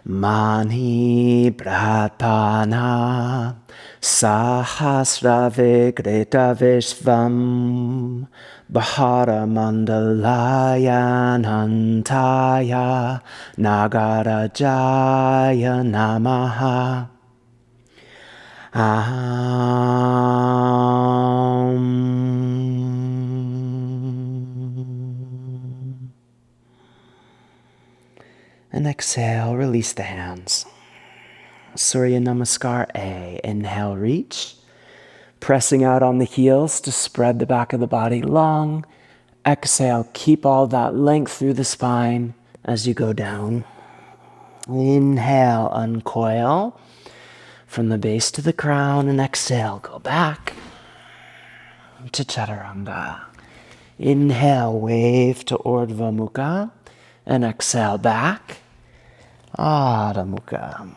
Mani Pratpana Sahasra Vikrita Vishvam Bahara Mandalaya Nantaya Nagarajaya Namaha. And exhale, release the hands. Surya Namaskar A. Inhale, reach. Pressing out on the heels to spread the back of the body long. Exhale, keep all that length through the spine as you go down. Inhale, uncoil from the base to the crown, and exhale, go back to Chaturanga. Inhale, wave to Urdhva Mukha, and exhale, back, Adha Mukha.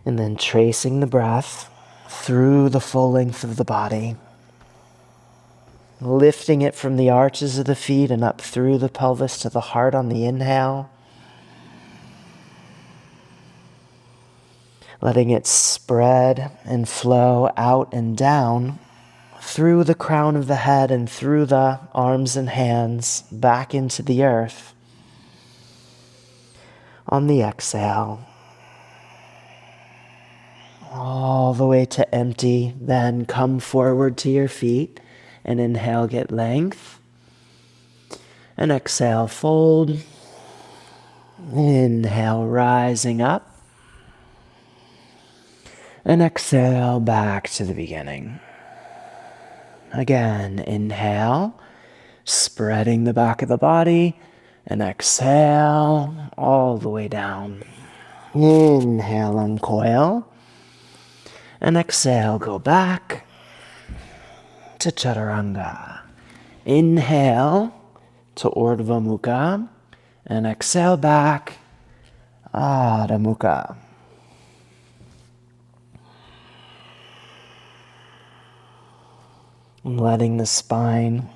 And then tracing the breath through the full length of the body, lifting it from the arches of the feet and up through the pelvis to the heart on the inhale. Letting it spread and flow out and down through the crown of the head and through the arms and hands back into the earth. On the exhale, all the way to empty, then come forward to your feet and inhale, get length. And exhale, fold. Inhale, rising up. And exhale, back to the beginning. Again, inhale, spreading the back of the body, and exhale all the way down. Inhale, uncoil, and exhale, go back to Chaturanga. Inhale to Urdhva Mukha, and exhale back, Adha Mukha. And letting the spine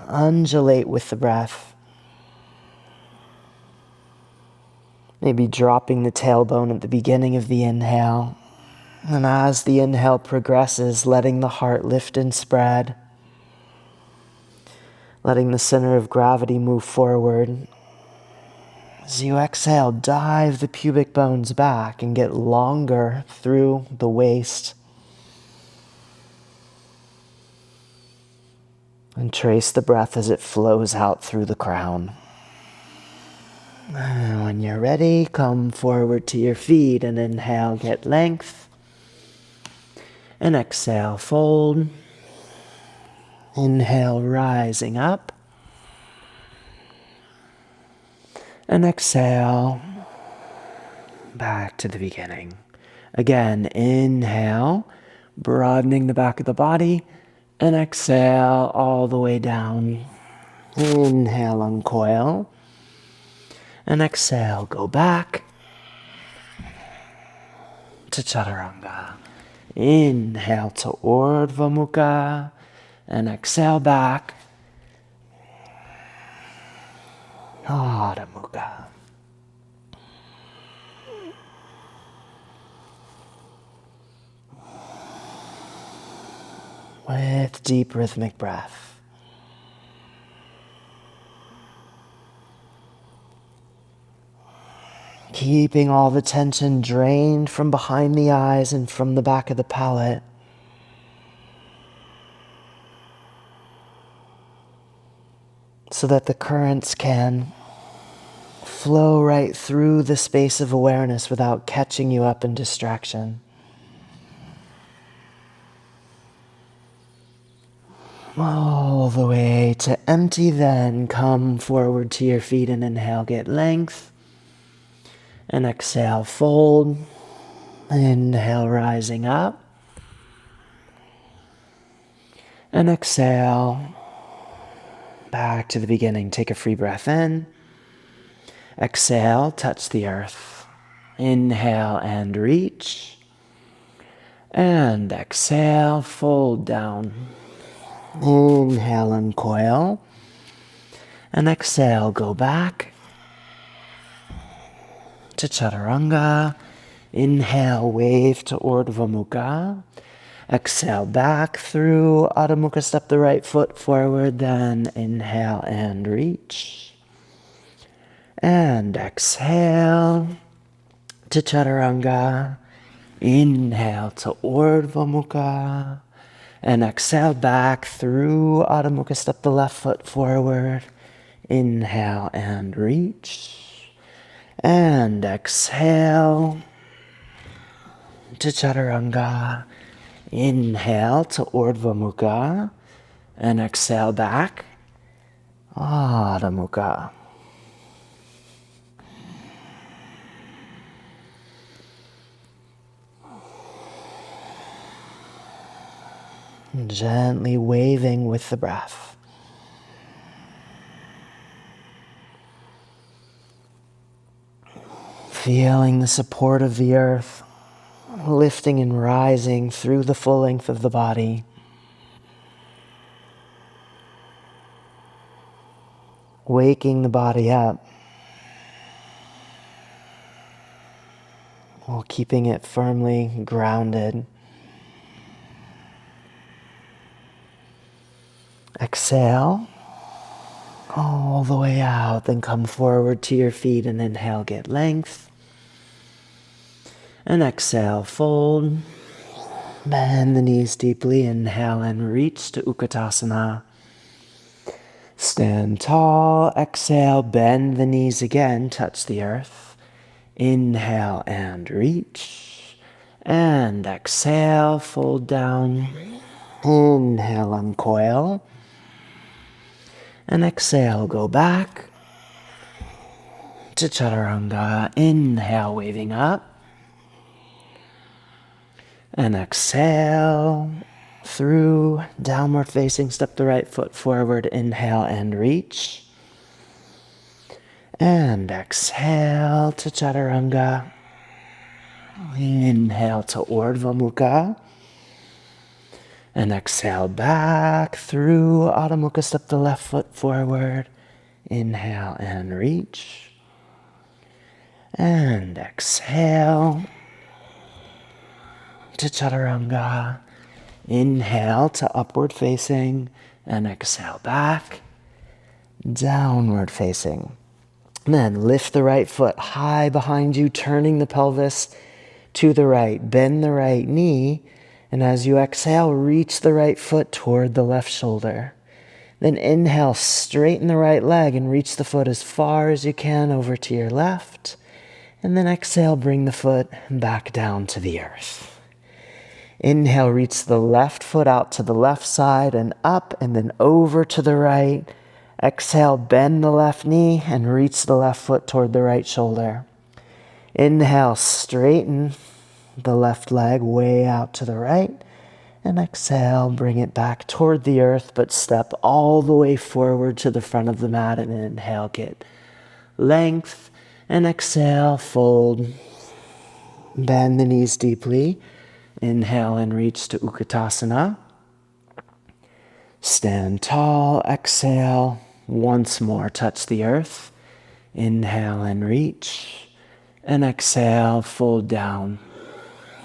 undulate with the breath. Maybe dropping the tailbone at the beginning of the inhale. And as the inhale progresses, letting the heart lift and spread. Letting the center of gravity move forward. As you exhale, dive the pubic bones back and get longer through the waist. And trace the breath as it flows out through the crown. And when you're ready, come forward to your feet and inhale, get length. And exhale, fold. Inhale, rising up. And exhale, back to the beginning. Again, inhale, broadening the back of the body. And exhale all the way down. Inhale, uncoil. And exhale, go back to Chaturanga. Inhale to Urdhva Mukha. And exhale back. Adha Mukha. With deep rhythmic breath. Keeping all the tension drained from behind the eyes and from the back of the palate. So that the currents can flow right through the space of awareness without catching you up in distraction. All the way to empty, then come forward to your feet and inhale, get length. And exhale, fold. Inhale, rising up. And exhale, back to the beginning. Take a free breath in. Exhale, touch the earth. Inhale and reach. And exhale, fold down. Inhale, uncoil. And exhale, go back to Chaturanga. Inhale, wave to Urdhva Mukha. Exhale, back through Adho Mukha, step the right foot forward, then inhale and reach. And exhale to Chaturanga. Inhale to Urdhva Mukha. And exhale, back through Adho Mukha, step the left foot forward. Inhale and reach. And exhale to Chaturanga. Inhale to Urdhva Mukha. And exhale back. Adho Mukha. Gently waving with the breath. Feeling the support of the earth, lifting and rising through the full length of the body. Waking the body up while keeping it firmly grounded. Exhale all the way out, then come forward to your feet and inhale, get length. And exhale, fold. Bend the knees deeply, inhale and reach to Utkatasana. Stand tall, exhale, bend the knees again, touch the earth. Inhale and reach. And exhale, fold down. Inhale, uncoil. And exhale, go back to Chaturanga. Inhale, waving up. And exhale through downward facing, step the right foot forward, inhale and reach. And exhale to Chaturanga. Inhale to Urdhva Mukha. And exhale back through Adho Mukha, step the left foot forward. Inhale and reach. And exhale to Chaturanga. Inhale to upward facing and exhale back, downward facing. Then lift the right foot high behind you, turning the pelvis to the right. Bend the right knee, and as you exhale, reach the right foot toward the left shoulder. Then inhale, straighten the right leg and reach the foot as far as you can over to your left. And then exhale, bring the foot back down to the earth. Inhale, reach the left foot out to the left side and up and then over to the right. Exhale, bend the left knee and reach the left foot toward the right shoulder. Inhale, straighten the left leg way out to the right. And exhale, bring it back toward the earth, but step all the way forward to the front of the mat and inhale, get length. And exhale, fold. Bend the knees deeply. Inhale and reach to Utkatasana. Stand tall, exhale. Once more, touch the earth. Inhale and reach. And exhale, fold down.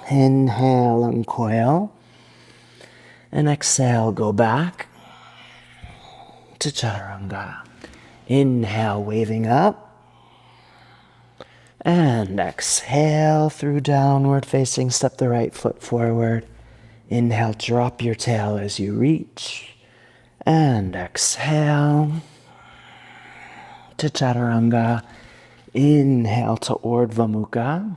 Inhale, uncoil. And exhale, go back to Chaturanga. Inhale, waving up. And exhale through downward facing, step the right foot forward. Inhale, drop your tail as you reach. And exhale to Chaturanga. Inhale to Urdhva Mukha.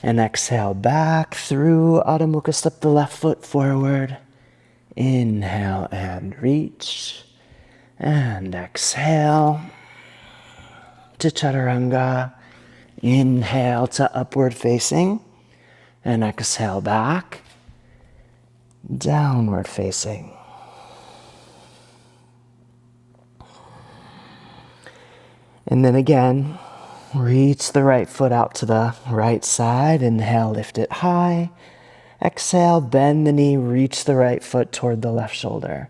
And exhale back through Adho Mukha, step the left foot forward. Inhale and reach. And exhale to Chaturanga. Inhale to upward facing. And exhale back. Downward facing. And then again, reach the right foot out to the right side. Inhale, lift it high. Exhale, bend the knee, reach the right foot toward the left shoulder.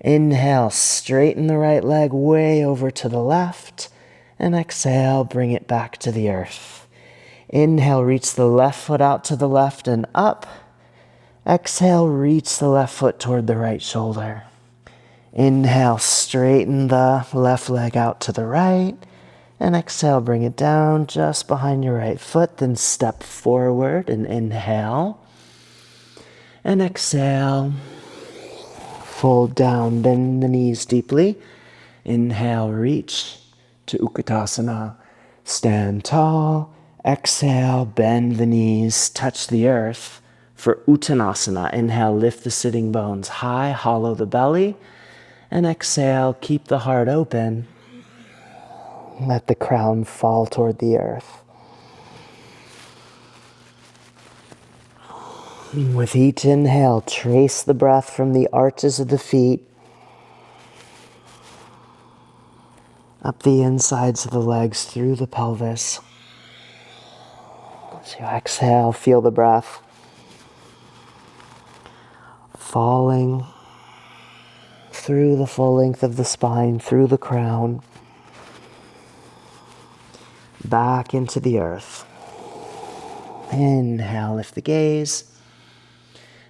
Inhale, straighten the right leg way over to the left. And exhale, bring it back to the earth. Inhale, reach the left foot out to the left and up. Exhale, reach the left foot toward the right shoulder. Inhale, straighten the left leg out to the right. And exhale, bring it down just behind your right foot. Then step forward and inhale. And exhale, fold down, bend the knees deeply. Inhale, reach to Utkatasana. Stand tall. Exhale, bend the knees, touch the earth for Uttanasana. Inhale, lift the sitting bones high, hollow the belly. And exhale, keep the heart open. Let the crown fall toward the earth. With each inhale, trace the breath from the arches of the feet up the insides of the legs through the pelvis. As you exhale, feel the breath falling through the full length of the spine, through the crown, back into the earth. Inhale, lift the gaze.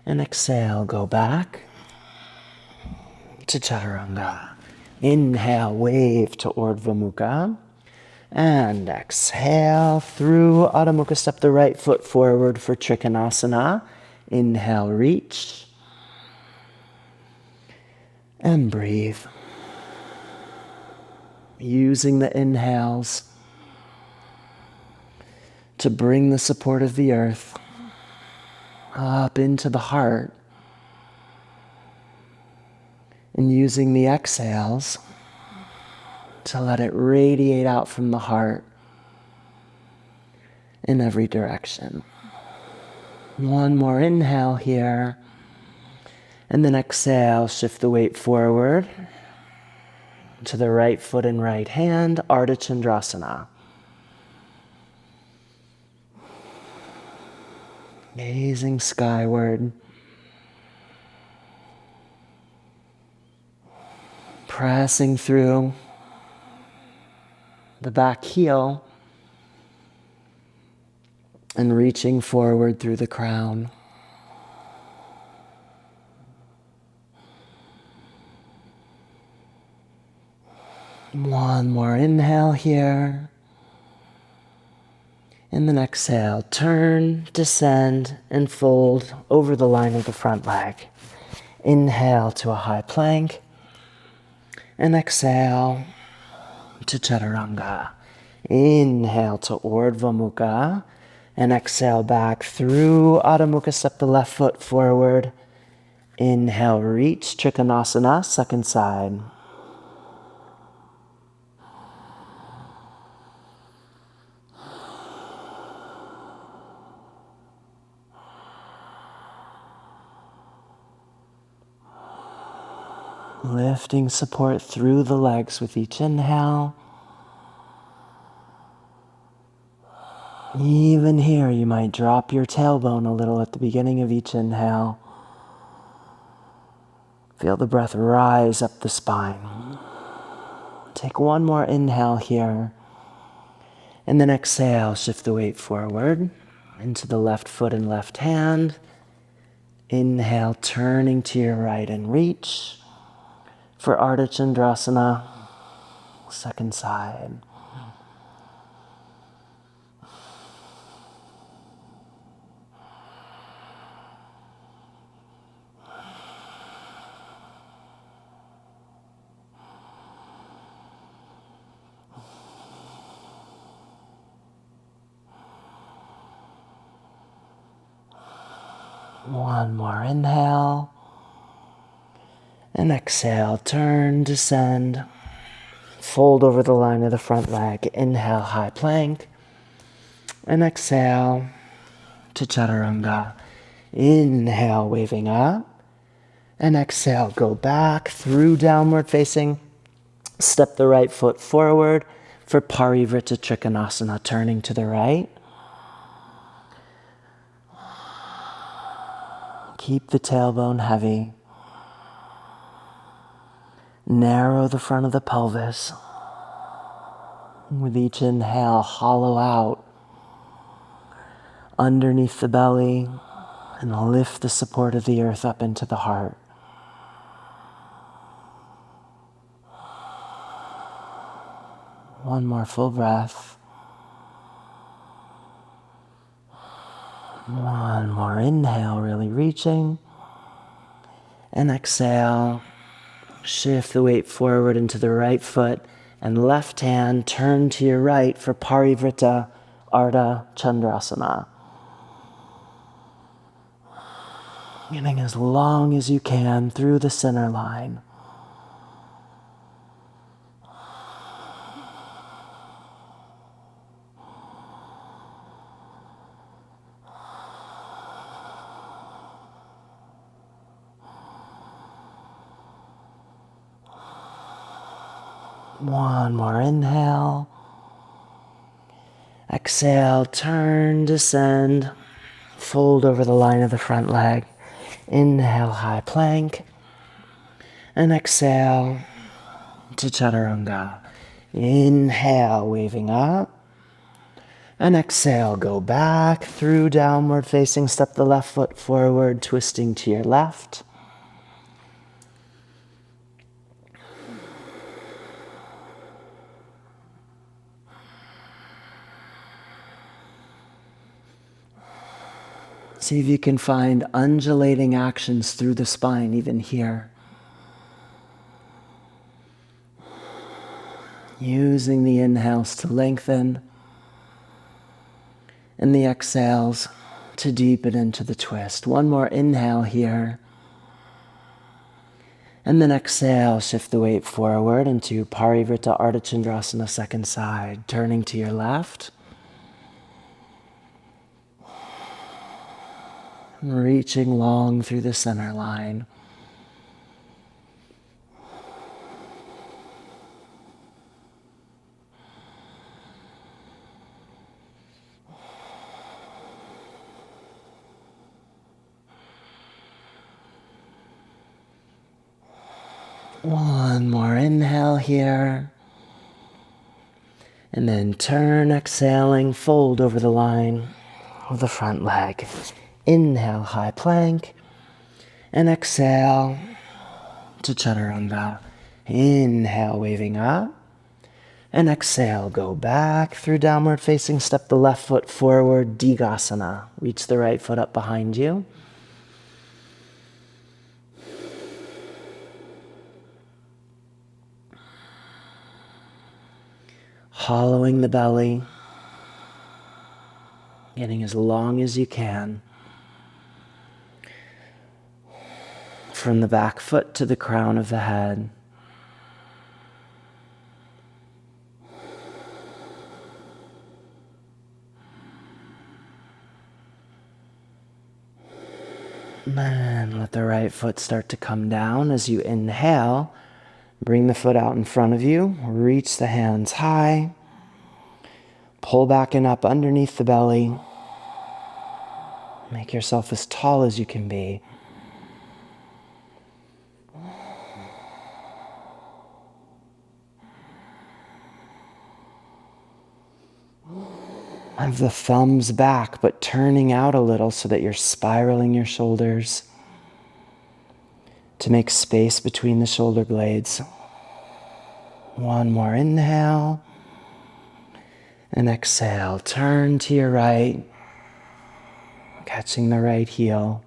And exhale, go back to Chaturanga. Inhale, wave to Urdhva Mukha. And exhale, through Adho Mukha, step the right foot forward for Trikonasana. Inhale, reach. And breathe. Using the inhales to bring the support of the earth up into the heart. And using the exhales to let it radiate out from the heart in every direction. One more inhale here. And then exhale, shift the weight forward to the right foot and right hand, Ardha Chandrasana. Gazing skyward. Pressing through the back heel and reaching forward through the crown. One more inhale here. And then exhale, turn, descend, and fold over the line of the front leg. Inhale to a high plank. And exhale to Chaturanga. Inhale to Urdhva Mukha. And exhale back through Adho Mukha, step the left foot forward. Inhale, reach, Trikonasana, second side. Lifting support through the legs with each inhale. Even here, you might drop your tailbone a little at the beginning of each inhale. Feel the breath rise up the spine. Take one more inhale here. And then exhale, shift the weight forward into the left foot and left hand. Inhale, turning to your right and reach. For Ardha Chandrasana, second side. One more inhale. And exhale, turn, descend, fold over the line of the front leg. Inhale, high plank. And exhale to Chaturanga. Inhale, waving up. And exhale, go back through downward facing. Step the right foot forward for Parivrtta Trikonasana, turning to the right. Keep the tailbone heavy. Narrow the front of the pelvis. With each inhale, hollow out underneath the belly and lift the support of the earth up into the heart. One more full breath. One more inhale, really reaching. And exhale. Shift the weight forward into the right foot and left hand turn to your right for Parivrtta Ardha Chandrasana. Getting as long as you can through the center line. One more inhale. Exhale, turn, descend, fold over the line of the front leg. Inhale, high plank. And exhale to Chaturanga. Inhale, waving up. And exhale, go back through downward facing. Step the left foot forward, twisting to your left. See if you can find undulating actions through the spine, even here. Using the inhales to lengthen and the exhales to deepen into the twist. One more inhale here. And then exhale, shift the weight forward into Parivrtta Ardha Chandrasana, second side, turning to your left. Reaching long through the center line. One more inhale here. And then turn, exhaling, fold over the line of the front leg. Inhale, high plank. And exhale to Chaturanga. Inhale, waving up. And exhale, go back through downward facing. Step the left foot forward, Digasana. Reach the right foot up behind you. Hollowing the belly. Getting as long as you can. From the back foot to the crown of the head. And let the right foot start to come down as you inhale. Bring the foot out in front of you. Reach the hands high. Pull back and up underneath the belly. Make yourself as tall as you can be. Have the thumbs back, but turning out a little so that you're spiraling your shoulders to make space between the shoulder blades. One more inhale. And exhale, turn to your right, catching the right heel.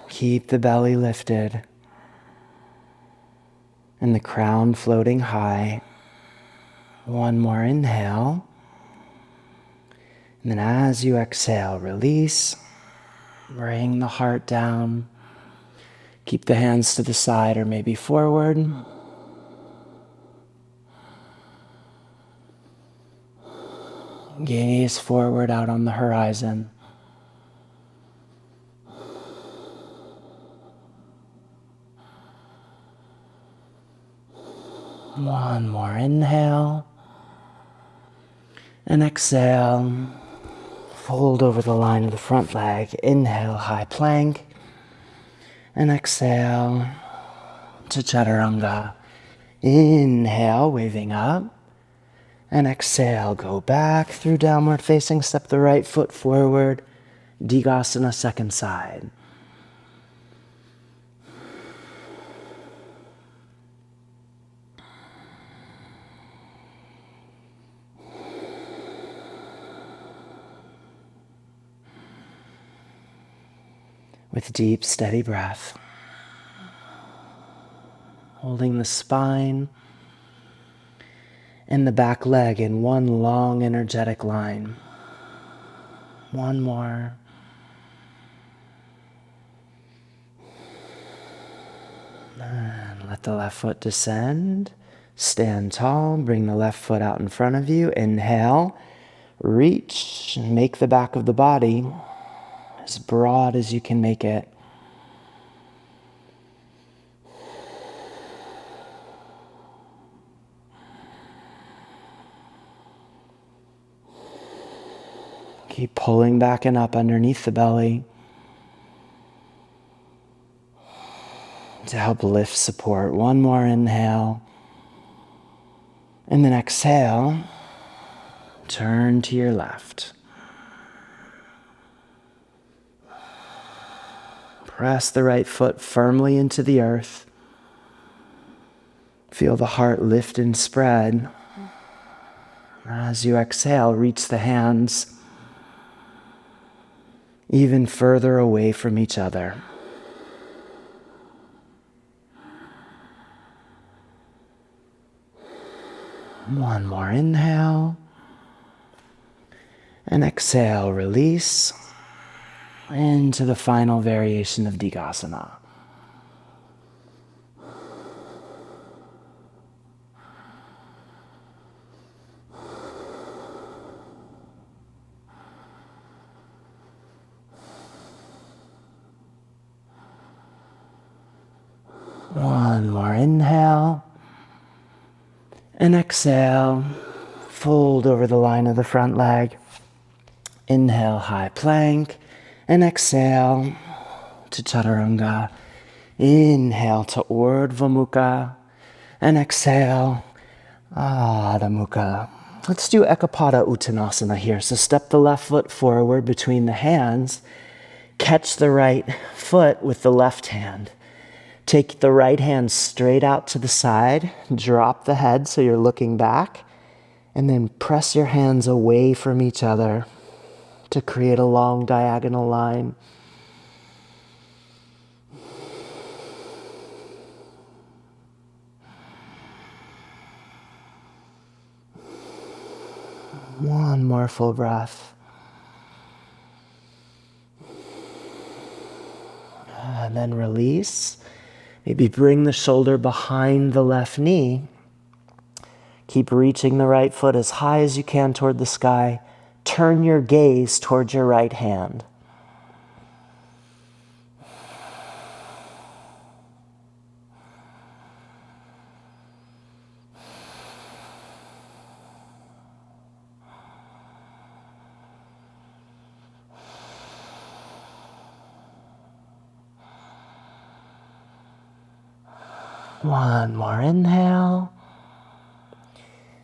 Keep the belly lifted and the crown floating high. One more inhale. And then as you exhale, release. Bring the heart down. Keep the hands to the side or maybe forward. Gaze forward out on the horizon. One more inhale. And exhale. Fold over the line of the front leg. Inhale, high plank. And exhale to chaturanga. Inhale, waving up. And exhale, go back through downward facing. Step the right foot forward. Digasana, second side. With deep, steady breath. Holding the spine and the back leg in one long, energetic line. One more. And let the left foot descend. Stand tall. Bring the left foot out in front of you. Inhale. Reach and make the back of the body as broad as you can make it. Keep pulling back and up underneath the belly to help lift support. One more inhale. And then exhale. Turn to your left. Press the right foot firmly into the earth. Feel the heart lift and spread. As you exhale, reach the hands even further away from each other. One more inhale. And exhale, release into the final variation of Digasana. One more inhale. And exhale, fold over the line of the front leg. Inhale, high plank. And exhale to chaturanga. Inhale to Urdhva Mukha. And exhale, Adho Mukha. Let's do Ekapada Uttanasana here. So step the left foot forward between the hands. Catch the right foot with the left hand. Take the right hand straight out to the side. Drop the head so you're looking back. And then press your hands away from each other to create a long diagonal line. One more full breath. And then release. Maybe bring the shoulder behind the left knee. Keep reaching the right foot as high as you can toward the sky. Turn your gaze towards your right hand. One more inhale.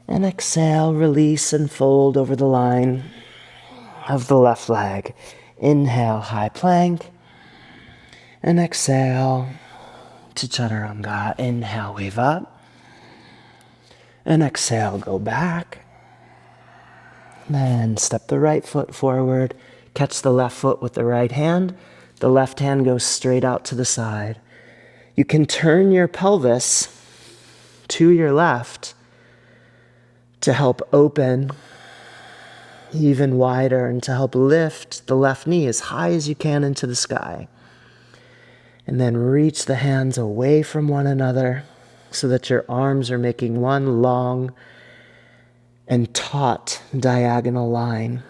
And exhale, release and fold over the line of the left leg. Inhale, high plank. And exhale to chaturanga. Inhale, wave up. And exhale, go back. Then step the right foot forward. Catch the left foot with the right hand. The left hand goes straight out to the side. You can turn your pelvis to your left to help open even wider and to help lift the left knee as high as you can into the sky. And then reach the hands away from one another so that your arms are making one long and taut diagonal line.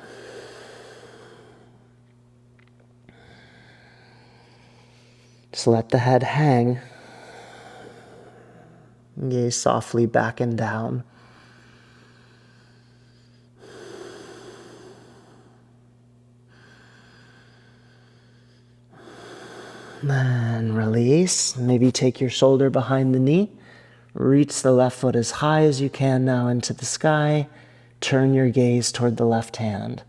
Just let the head hang. Gaze softly back and down. Then release. Maybe take your shoulder behind the knee. Reach the left foot as high as you can now into the sky. Turn your gaze toward the left hand.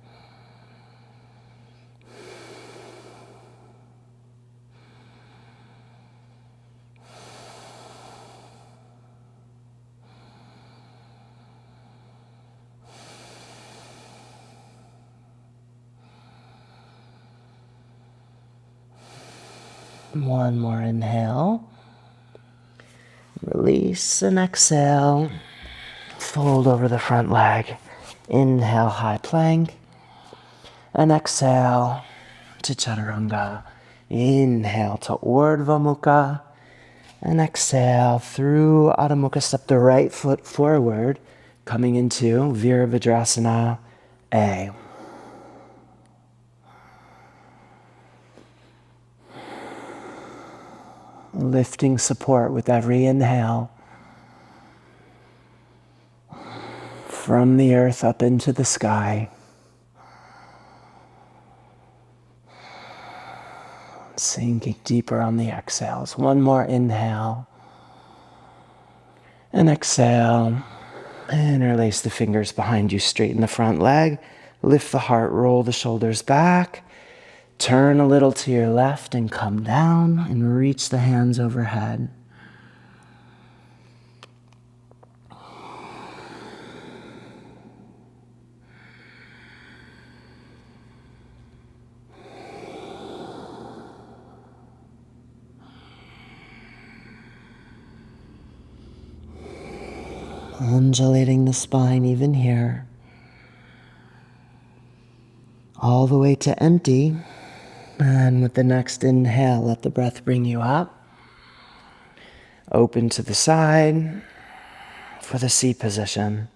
One more inhale. Release and exhale. Fold over the front leg. Inhale, high plank. And exhale to chaturanga. Inhale to Urdhva Mukha. And exhale through Adho Mukha. Step the right foot forward, coming into Virabhadrasana A. Lifting support with every inhale. From the earth up into the sky. Sinking deeper on the exhales. One more inhale. And exhale. Interlace the fingers behind you, straighten the front leg. Lift the heart, roll the shoulders back. Turn a little to your left and come down and reach the hands overhead. Undulating the spine even here. All the way to empty. And with the next inhale, let the breath bring you up. Open to the side for the C position.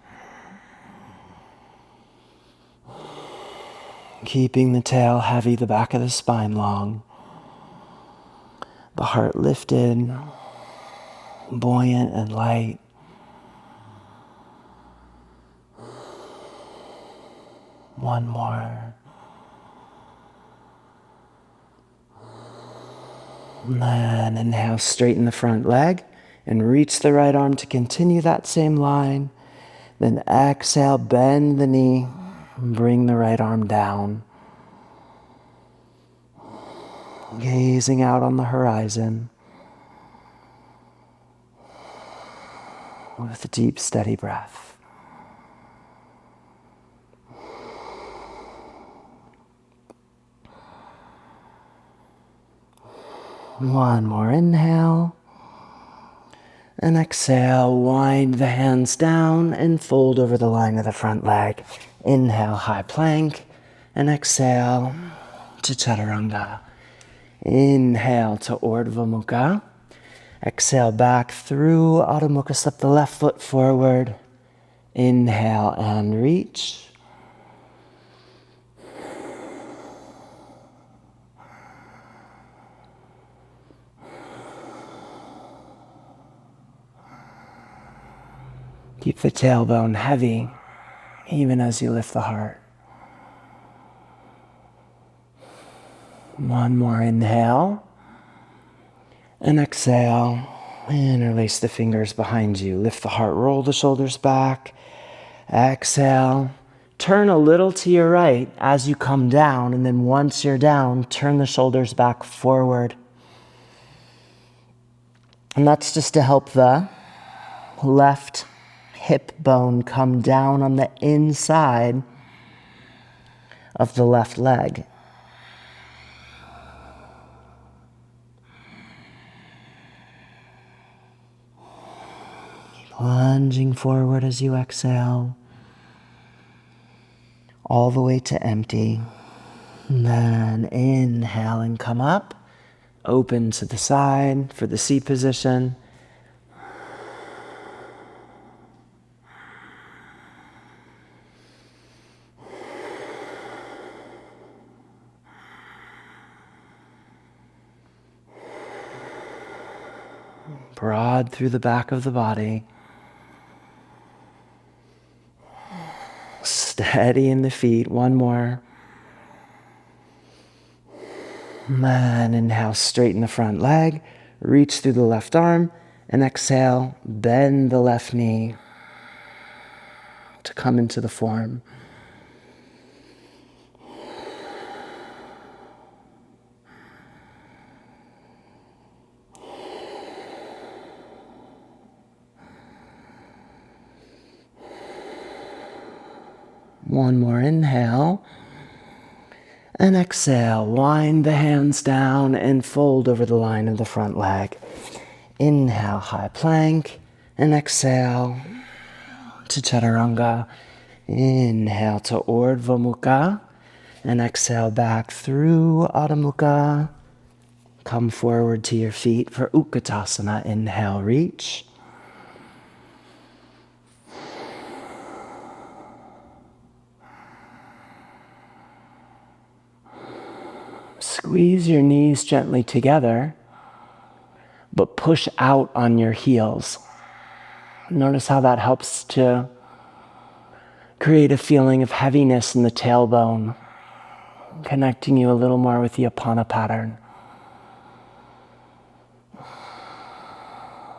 Keeping the tail heavy, the back of the spine long. The heart lifted, buoyant and light. One more. And then inhale, straighten the front leg and reach the right arm to continue that same line. Then exhale, bend the knee, and bring the right arm down. Gazing out on the horizon with a deep, steady breath. One more inhale. And exhale, wind the hands down and fold over the line of the front leg. Inhale, high plank. And exhale to chaturanga. Inhale to Urdhva Mukha. Exhale back through Adho Mukha. Step the left foot forward. Inhale and reach. Keep the tailbone heavy, even as you lift the heart. One more inhale. And exhale. Interlace the fingers behind you. Lift the heart, roll the shoulders back. Exhale. Turn a little to your right as you come down. And then once you're down, turn the shoulders back forward. And that's just to help the left hip bone come down on the inside of the left leg. Keep lunging forward as you exhale, all the way to empty. And then inhale and come up, open to the side for the C position. broad through the back of the body. Steady in the feet. One more. And inhale, straighten the front leg. Reach through the left arm. And exhale, bend the left knee to come into the form. One more inhale. And exhale, wind the hands down and fold over the line of the front leg. Inhale, high plank. And exhale to chaturanga. Inhale to Urdhva Mukha. And exhale back through Adho Mukha. Come forward to your feet for Utkatasana. Inhale, reach. Squeeze your knees gently together, but push out on your heels. Notice how that helps to create a feeling of heaviness in the tailbone, connecting you a little more with the Apana pattern.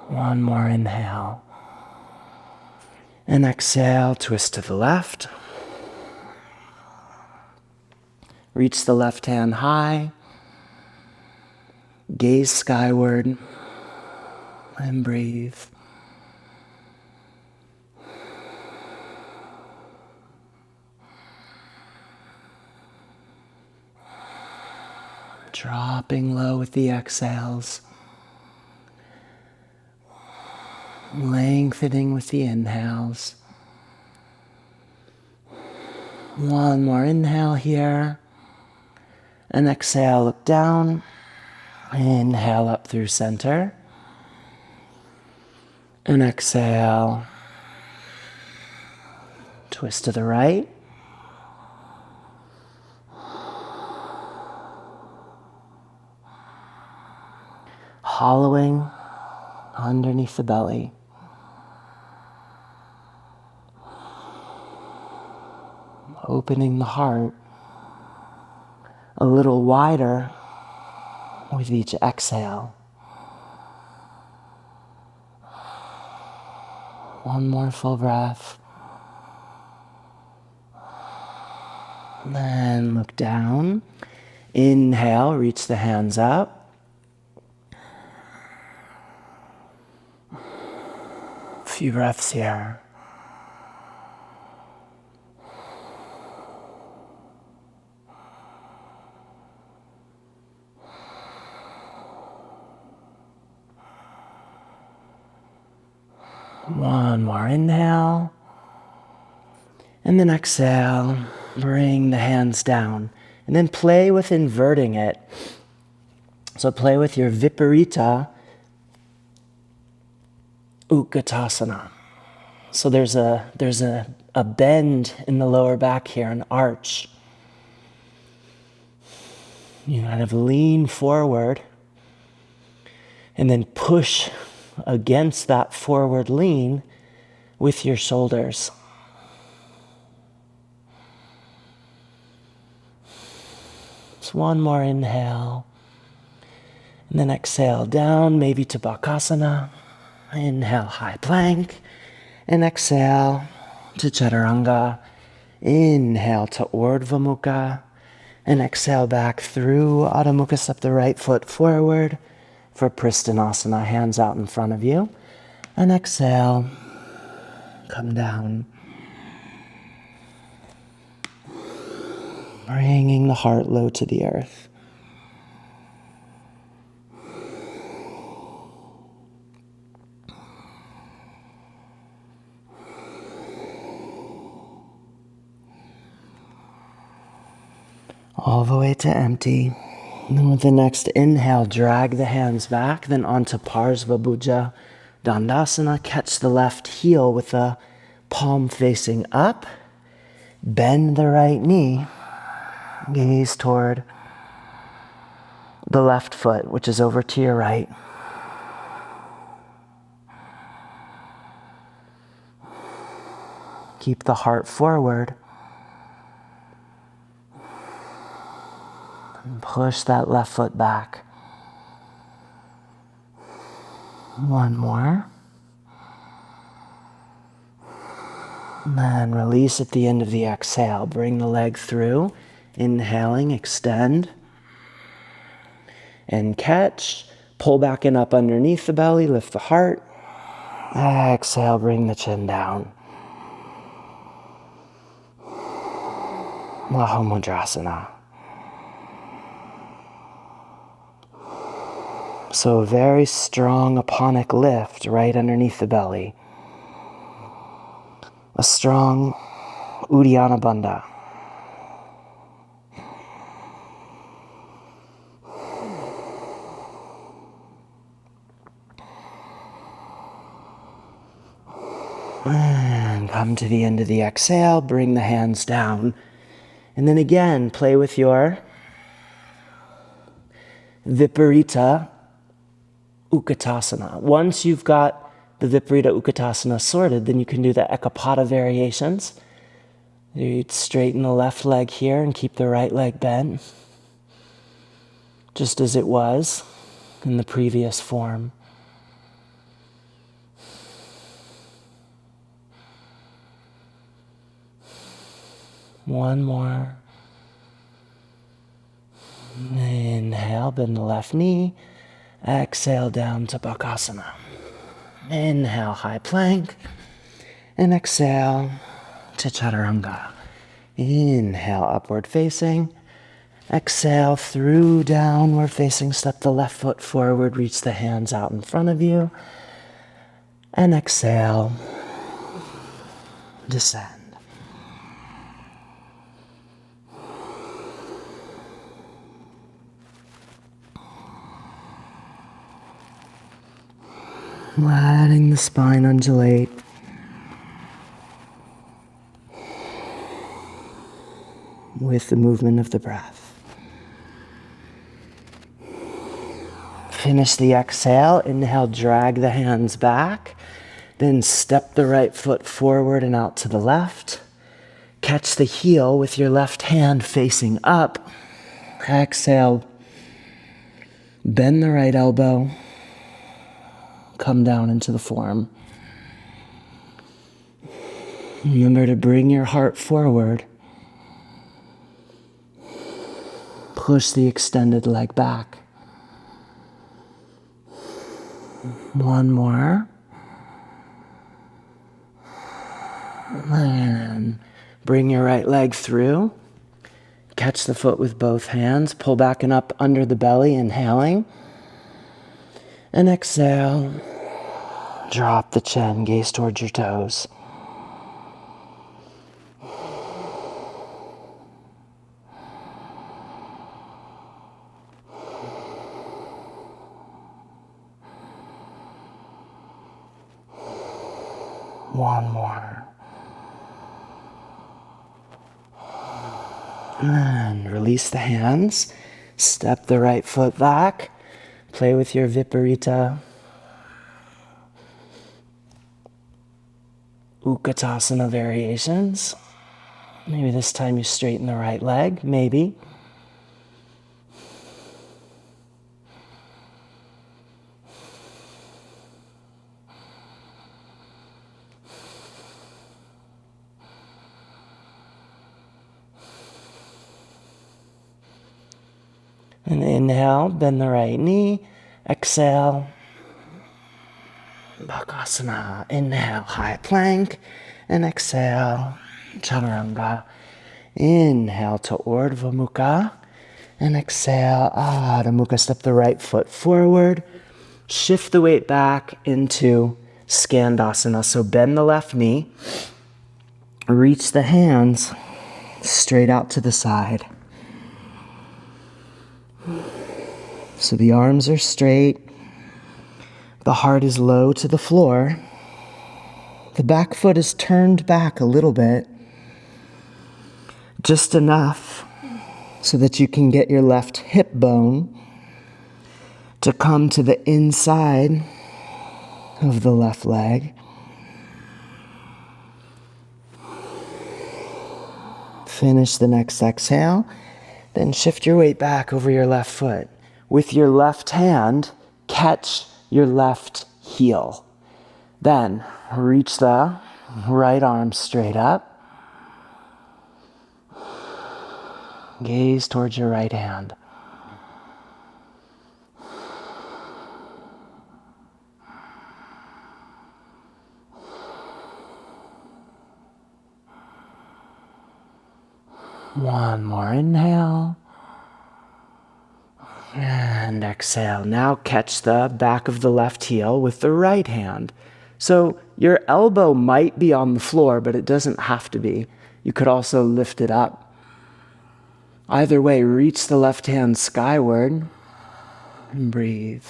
One more inhale. And exhale, twist to the left. Reach the left hand high. Gaze skyward. And breathe. Dropping low with the exhales. Lengthening with the inhales. One more inhale here. And exhale, look down. Inhale up through center. And exhale. Twist to the right. Hollowing underneath the belly. Opening the heart a little wider with each exhale. One more full breath. Then look down. Inhale, reach the hands up. A few breaths here. One more inhale. And then exhale, bring the hands down. And then play with inverting it. So play with your Viparita Utkatasana. So there's a bend in the lower back here, an arch. You kind of lean forward and then push against that forward lean with your shoulders. Just one more inhale. And then exhale down, maybe to Bakasana. Inhale, high plank. And exhale to Chaturanga. Inhale to Urdhva Mukha. And exhale back through Adho Mukha. Step the right foot forward for Pristinasana. Hands out in front of you. And exhale. Come down. Bringing the heart low to the earth. All the way to empty. And then with the next inhale, drag the hands back, then onto Parsva Dandasana. Catch the left heel with the palm facing up. Bend the right knee. Gaze toward the left foot, which is over to your right. Keep the heart forward. And push that left foot back. One more. And then release at the end of the exhale. Bring the leg through. Inhaling, extend. And catch. Pull back and up underneath the belly. Lift the heart. Exhale, bring the chin down. Mahamudrasana. So a very strong aponic lift right underneath the belly. A strong Uddiyana Bandha. And come to the end of the exhale, bring the hands down. And then again, play with your Viparita Utkatasana. Once you've got the Viparita Utkatasana sorted, then you can do the Ekapada variations. You straighten the left leg here and keep the right leg bent, just as it was in the previous form. One more. Inhale, bend the left knee. Exhale down to Bakasana. Inhale, high plank. And exhale to Chaturanga. Inhale, upward facing. Exhale, through downward facing. Step the left foot forward. Reach the hands out in front of you. And exhale, descend. Letting the spine undulate. With the movement of the breath. Finish the exhale. Inhale, drag the hands back. Then step the right foot forward and out to the left. Catch the heel with your left hand facing up. Exhale. Bend the right elbow. Come down into the form. Remember to bring your heart forward. Push the extended leg back. One more. And bring your right leg through. Catch the foot with both hands. Pull back and up under the belly, inhaling. And exhale. Drop the chin, gaze towards your toes. One more. And release the hands. Step the right foot back. Play with your Viparita Utkatasana variations. Maybe this time you straighten the right leg, maybe. And inhale, bend the right knee. Exhale, Bakasana. Inhale, high plank. And exhale, Chaturanga. Inhale to Urdhva Mukha. And exhale, Adho Mukha. Step the right foot forward. Shift the weight back into Skandasana. So bend the left knee. Reach the hands straight out to the side. So the arms are straight. The heart is low to the floor. The back foot is turned back a little bit. Just enough so that you can get your left hip bone to come to the inside of the left leg. Finish the next exhale. Then shift your weight back over your left foot. With your left hand, catch your left heel. Then reach the right arm straight up. Gaze towards your right hand. One more inhale. And exhale. Now catch the back of the left heel with the right hand. So your elbow might be on the floor, but it doesn't have to be. You could also lift it up. Either way, reach the left hand skyward and breathe.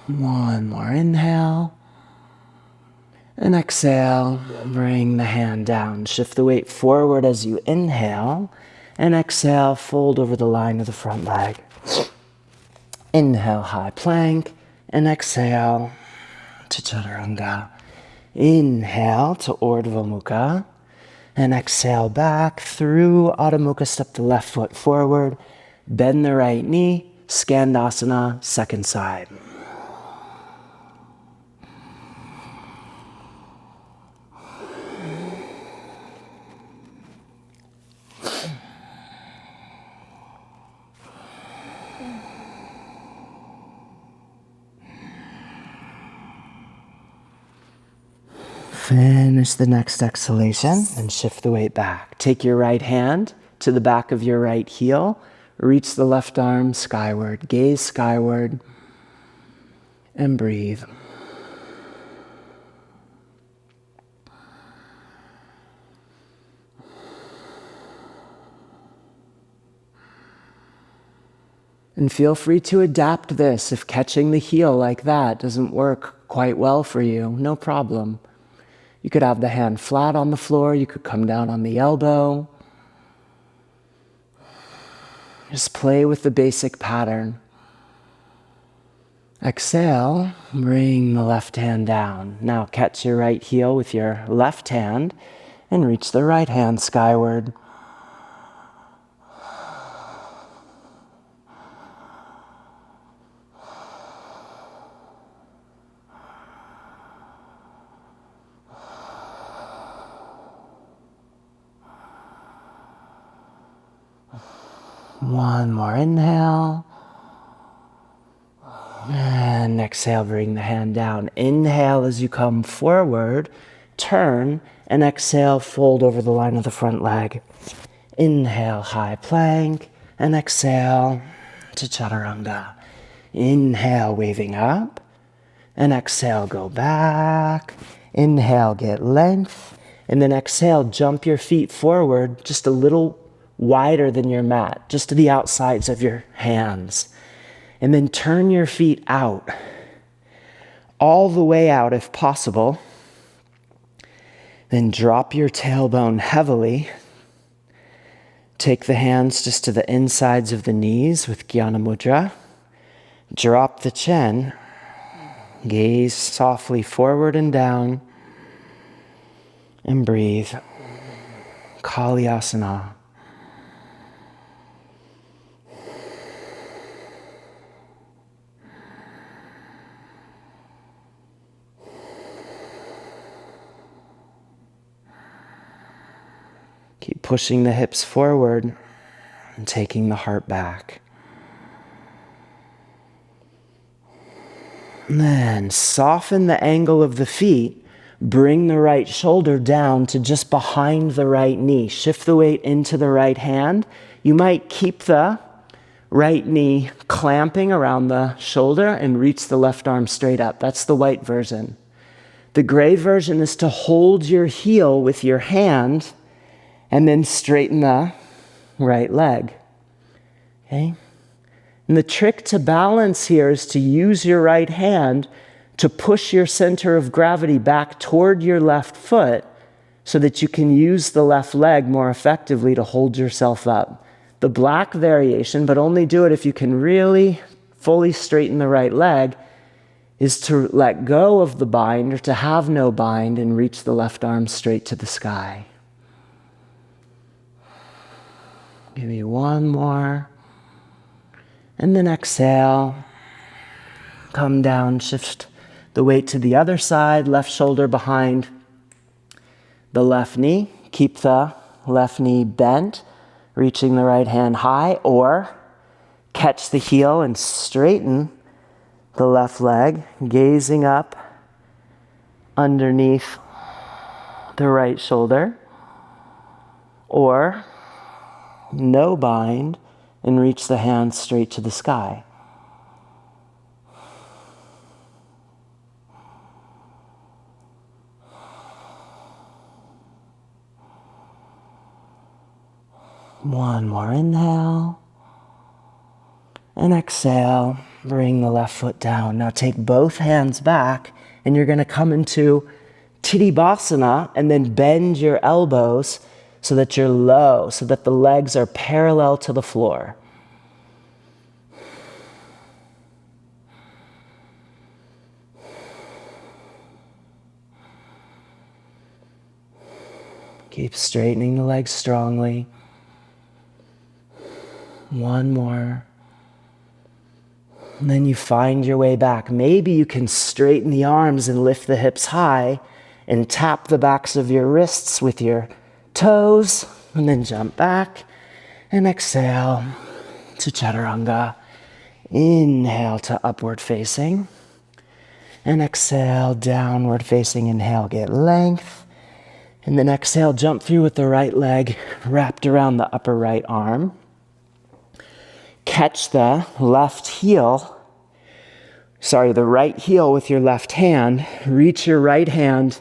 One more inhale. And exhale, bring the hand down. Shift the weight forward as you inhale. And exhale, fold over the line of the front leg. Inhale, high plank. And exhale to Chaturanga. Inhale to Urdhva Mukha. And exhale back through Adho Mukha. Step the left foot forward. Bend the right knee. Skandasana, second side. Finish the next exhalation and shift the weight back. Take your right hand to the back of your right heel. Reach the left arm skyward. Gaze skyward and breathe. And feel free to adapt this. If catching the heel like that doesn't work quite well for you, no problem. You could have the hand flat on the floor. You could come down on the elbow. Just play with the basic pattern. Exhale, bring the left hand down. Now catch your right heel with your left hand and reach the right hand skyward. One more inhale. And exhale, bring the hand down. Inhale as you come forward, turn, and exhale, fold over the line of the front leg. Inhale, high plank, and exhale to Chaturanga. Inhale, waving up, and exhale, go back. Inhale, get length, and then exhale, jump your feet forward just a little wider than your mat, just to the outsides of your hands. And then turn your feet out, all the way out if possible. Then drop your tailbone heavily. Take the hands just to the insides of the knees with Jnana Mudra. Drop the chin. Gaze softly forward and down. And breathe. Kalyasana. Keep pushing the hips forward and taking the heart back. And then soften the angle of the feet. Bring the right shoulder down to just behind the right knee. Shift the weight into the right hand. You might keep the right knee clamping around the shoulder and reach the left arm straight up. That's the white version. The gray version is to hold your heel with your hand and then straighten the right leg. Okay? And the trick to balance here is to use your right hand to push your center of gravity back toward your left foot so that you can use the left leg more effectively to hold yourself up. The black variation, but only do it if you can really fully straighten the right leg, is to let go of the bind or to have no bind and reach the left arm straight to the sky. Give me one more. And then exhale. Come down, shift the weight to the other side, left shoulder behind the left knee. Keep the left knee bent, reaching the right hand high, or catch the heel and straighten the left leg, gazing up underneath the right shoulder, or no bind and reach the hands straight to the sky. One more inhale and exhale. Bring the left foot down. Now take both hands back and you're going to come into Tadasana and then bend your elbows so that you're low, so that the legs are parallel to the floor. Keep straightening the legs strongly. One more. And then you find your way back. Maybe you can straighten the arms and lift the hips high and tap the backs of your wrists with your toes, and then jump back and exhale to Chaturanga. Inhale to upward facing and exhale, downward facing. Inhale, get length. And then exhale, jump through with the right leg wrapped around the upper right arm. Catch the right heel with your left hand. Reach your right hand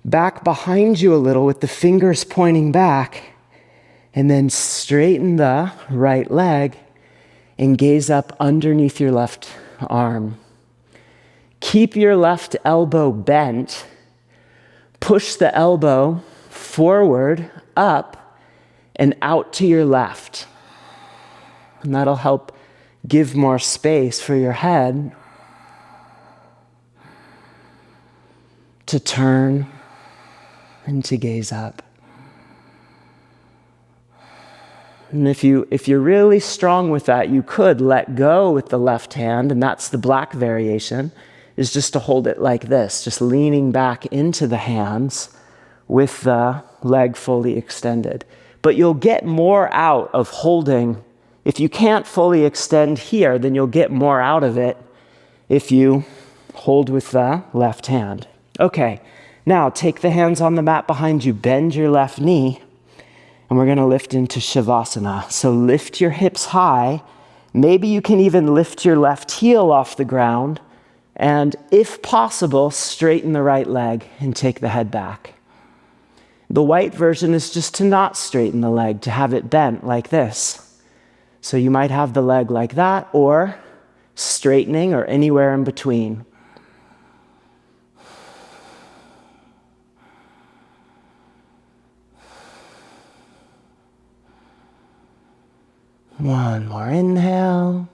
back behind you a little with the fingers pointing back. And then straighten the right leg and gaze up underneath your left arm. Keep your left elbow bent. Push the elbow forward, up, and out to your left. And that'll help give more space for your head to turn and to gaze up. And if you're really strong with that, you could let go with the left hand, and that's the black variation, is just to hold it like this, just leaning back into the hands with the leg fully extended. But you'll get more out of holding. If you can't fully extend here, then you'll get more out of it if you hold with the left hand. Okay, now take the hands on the mat behind you, bend your left knee, and we're gonna lift into Shavasana. So lift your hips high. Maybe you can even lift your left heel off the ground, and if possible, straighten the right leg and take the head back. The white version is just to not straighten the leg, to have it bent like this. So you might have the leg like that, or straightening, or anywhere in between. One more inhale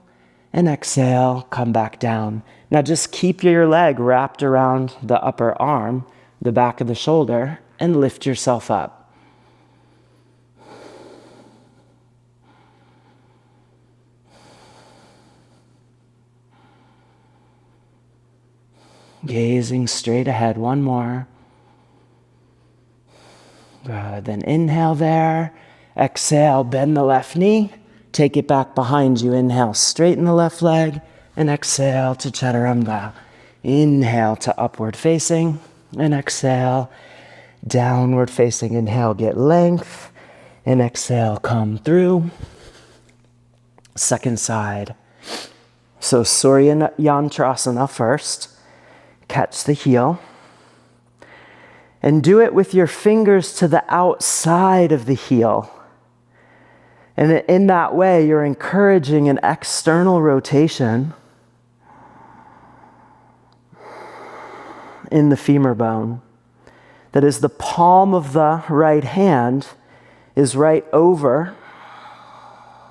and exhale, come back down. Now just keep your leg wrapped around the upper arm, the back of the shoulder, and lift yourself up. Gazing straight ahead, one more. Good, then inhale there. Exhale, bend the left knee. Take it back behind you. Inhale, straighten the left leg. And exhale to Chaturanga. Inhale to upward facing. And exhale, downward facing. Inhale, get length. And exhale, come through. Second side. So Surya Yantrasana first. Catch the heel. And do it with your fingers to the outside of the heel. And in that way, you're encouraging an external rotation in the femur bone. That is, the palm of the right hand is right over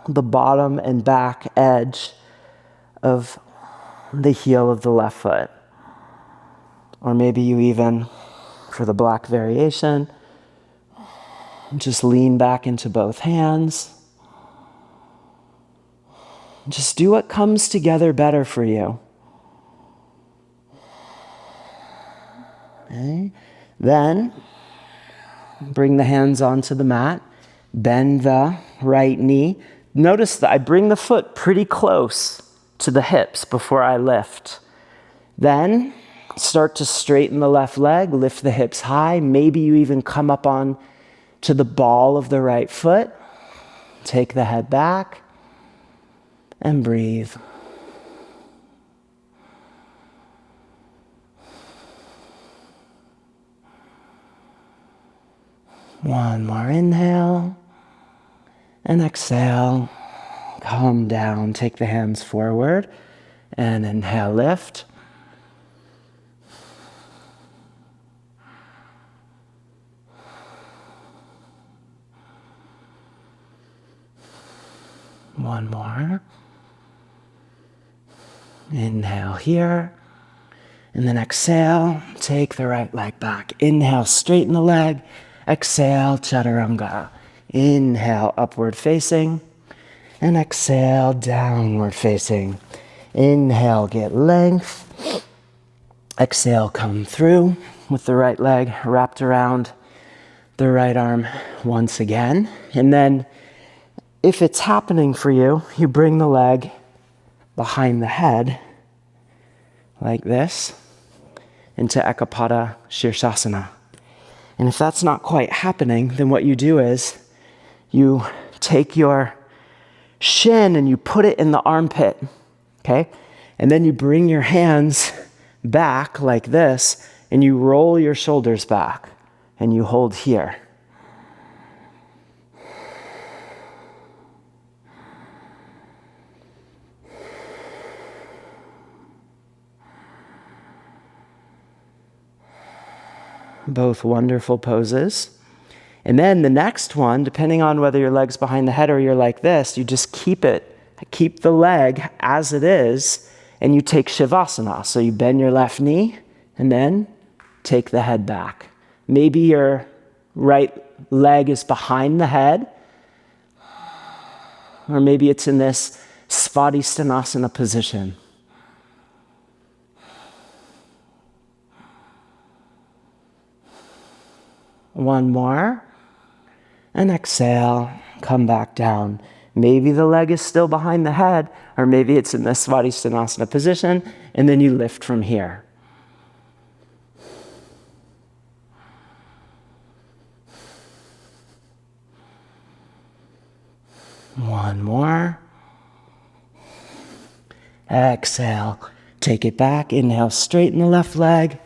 the bottom and back edge of the heel of the left foot. Or maybe you even, for the black variation, just lean back into both hands. Just do what comes together better for you. Okay. Then, bring the hands onto the mat. Bend the right knee. Notice that I bring the foot pretty close to the hips before I lift. Then, start to straighten the left leg, lift the hips high. Maybe you even come up on to the ball of the right foot. Take the head back and breathe. One more inhale and exhale. Calm down. Take the hands forward and inhale, lift. One more. Inhale here. And then exhale, take the right leg back. Inhale, straighten the leg. Exhale, chaturanga. Inhale, upward facing. And exhale, downward facing. Inhale, get length. Exhale, come through with the right leg wrapped around the right arm once again. And then if it's happening for you, you bring the leg behind the head like this into Ekapada Shirshasana. And if that's not quite happening, then what you do is you take your shin and you put it in the armpit, okay? And then you bring your hands back like this and you roll your shoulders back and you hold here. Both wonderful poses. And then the next one, depending on whether your leg's behind the head or you're like this, you just keep the leg as it is, and you take Shavasana. So you bend your left knee and then take the head back. Maybe your right leg is behind the head, or maybe it's in this Svadhisthana position. One more, and exhale, come back down. Maybe the leg is still behind the head, or maybe it's in the Svadhisthana position, and then you lift from here. One more. Exhale, take it back. Inhale, straighten the left leg,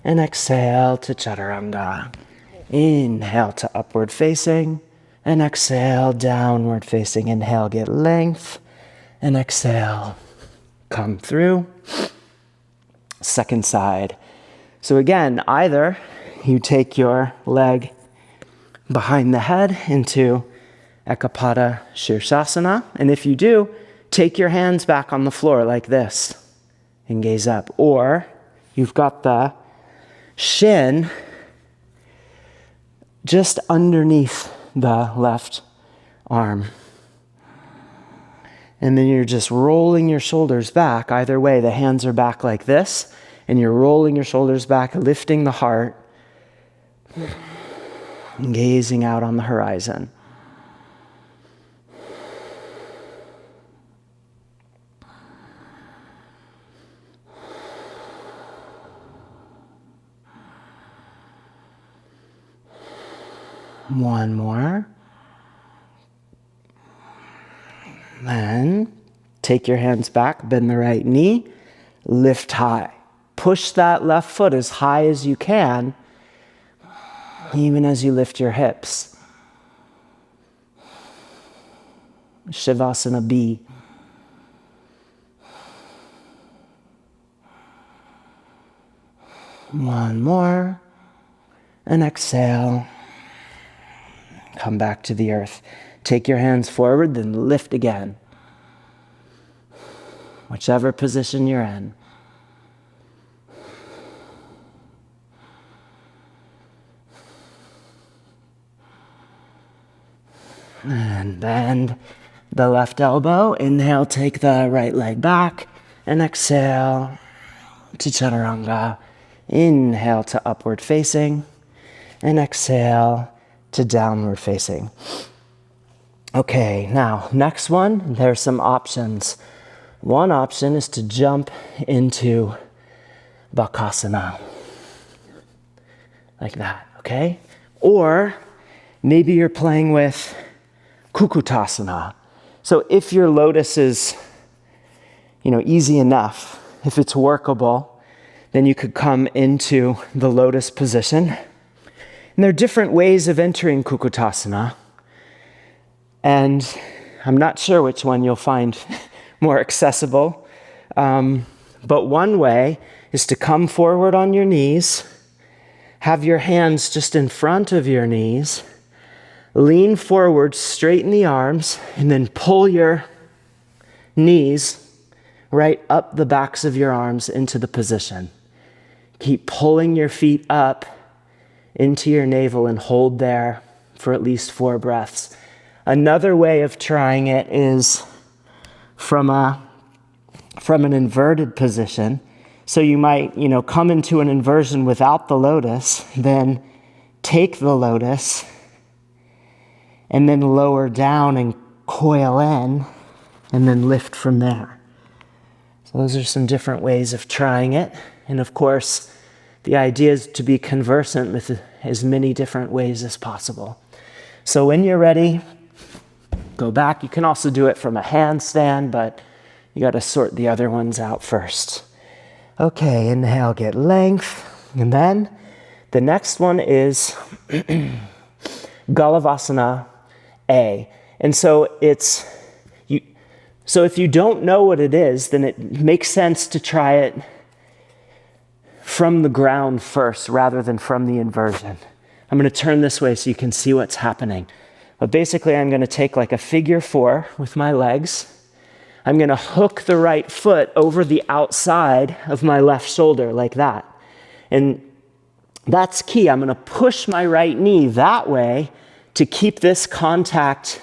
and exhale to chaturanga. Inhale to upward facing, and exhale, downward facing. Inhale, get length, and exhale, come through. Second side. So again, either you take your leg behind the head into Ekapada Shirshasana, and if you do, take your hands back on the floor like this and gaze up. Or you've got the shin just underneath the left arm. And then you're just rolling your shoulders back. Either way, the hands are back like this, and you're rolling your shoulders back, lifting the heart, and gazing out on the horizon. One more. Then take your hands back, bend the right knee, lift high. Push that left foot as high as you can, even as you lift your hips. Shavasana B. One more. And exhale. Come back to the earth. Take your hands forward, then lift again. Whichever position you're in. And bend the left elbow. Inhale, take the right leg back. And exhale to chaturanga. Inhale to upward facing. And exhale to downward facing. Okay, now, next one, there's some options. One option is to jump into Bakasana. Like that, okay? Or maybe you're playing with Kukutasana. So if your lotus is, easy enough, if it's workable, then you could come into the lotus position. And there are different ways of entering Kukutasana. And I'm not sure which one you'll find more accessible. But one way is to come forward on your knees, have your hands just in front of your knees, lean forward, straighten the arms, and then pull your knees right up the backs of your arms into the position. Keep pulling your feet up into your navel and hold there for at least 4 breaths. Another way of trying it is from an inverted position. So you might, come into an inversion without the lotus, then take the lotus, and then lower down and coil in, and then lift from there. So those are some different ways of trying it. And of course, the idea is to be conversant with as many different ways as possible. So when you're ready, go back. You can also do it from a handstand, but you got to sort the other ones out first. Okay, inhale, get length. And then the next one is Galavasana A. And so so if you don't know what it is, then it makes sense to try it from the ground first rather than from the inversion. I'm going to turn this way so you can see what's happening. But basically, I'm going to take like a figure 4 with my legs. I'm going to hook the right foot over the outside of my left shoulder like that. And that's key. I'm going to push my right knee that way to keep this contact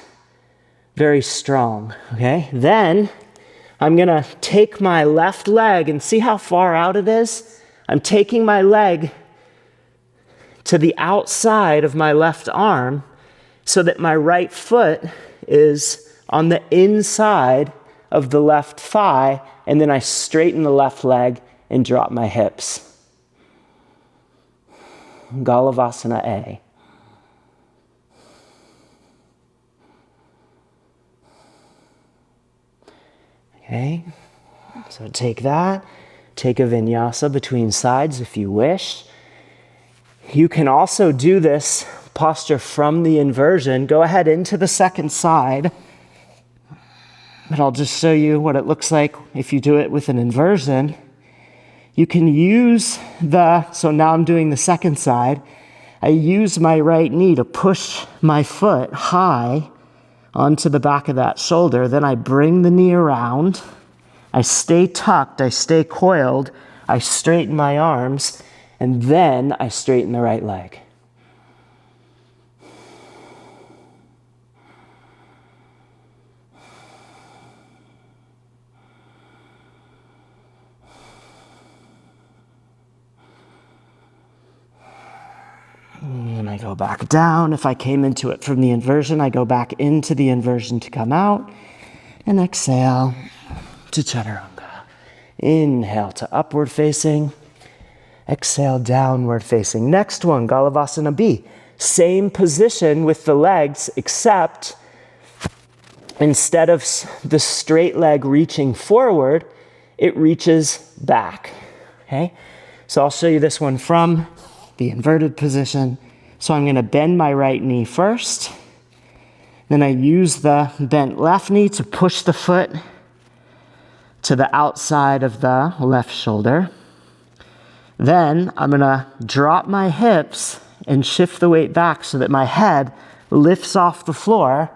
very strong, okay? Then I'm going to take my left leg and see how far out it is? I'm taking my leg to the outside of my left arm so that my right foot is on the inside of the left thigh, and then I straighten the left leg and drop my hips. Galavasana A. Okay, so take that. Take a vinyasa between sides if you wish. You can also do this posture from the inversion. Go ahead into the second side. But I'll just show you what it looks like if you do it with an inversion. You can use so now I'm doing the second side. I use my right knee to push my foot high onto the back of that shoulder. Then I bring the knee around. I stay tucked, I stay coiled, I straighten my arms, and then I straighten the right leg. And I go back down. If I came into it from the inversion, I go back into the inversion to come out. And exhale to chaturanga. Inhale to upward facing. Exhale, downward facing. Next one, Galavasana B. Same position with the legs, except instead of the straight leg reaching forward, it reaches back. Okay? So I'll show you this one from the inverted position. So I'm going to bend my right knee first. Then I use the bent left knee to push the foot to the outside of the left shoulder. Then I'm going to drop my hips and shift the weight back so that my head lifts off the floor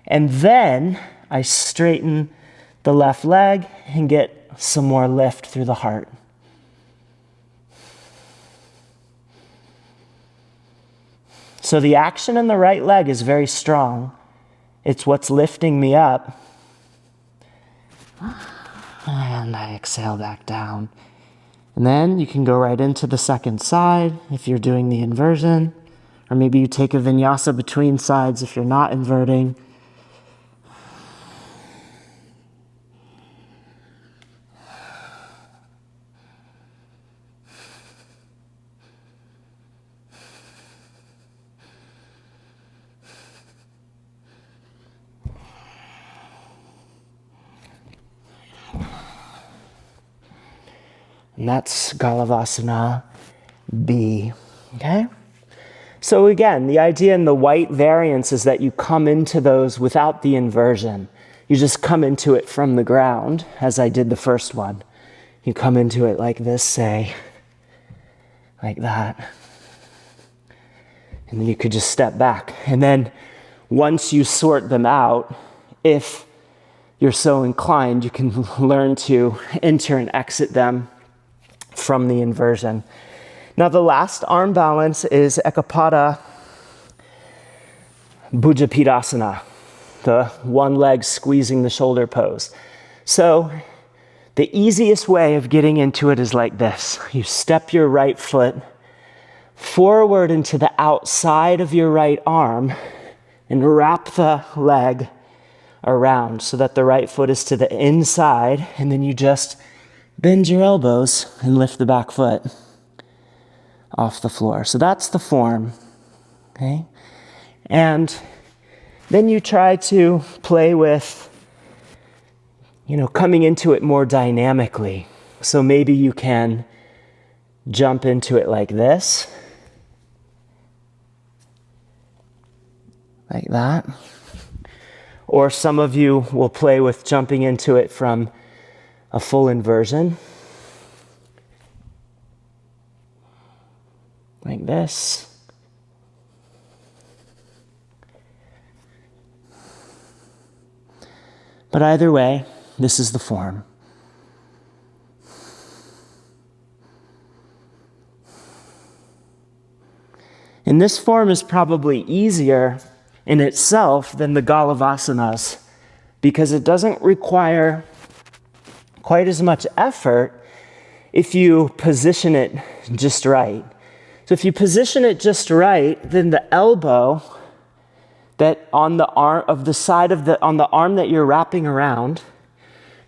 And then I straighten the left leg and get some more lift through the heart. So the action in the right leg is very strong. It's what's lifting me up. And I exhale back down. And then you can go right into the second side if you're doing the inversion. Or maybe you take a vinyasa between sides if you're not inverting. And that's Galavasana B, okay? So again, the idea in the white variants is that you come into those without the inversion. You just come into it from the ground, as I did the first one. You come into it like this, say, like that. And then you could just step back. And then once you sort them out, if you're so inclined, you can learn to enter and exit them from the inversion. Now the last arm balance is Ekapada Bhujapidasana, the one leg squeezing the shoulder pose. So the easiest way of getting into it is like this. You step your right foot forward into the outside of your right arm and wrap the leg around so that the right foot is to the inside, and then you just bend your elbows and lift the back foot off the floor. So that's the form, okay? And then you try to play with, coming into it more dynamically. So maybe you can jump into it like this, like that. Or some of you will play with jumping into it from a full inversion, like this. But either way, this is the form. And this form is probably easier in itself than the Galavasanas because it doesn't require quite as much effort if you position it just right. So if you position it just right, then the elbow that on the arm of the side of on the arm that you're wrapping around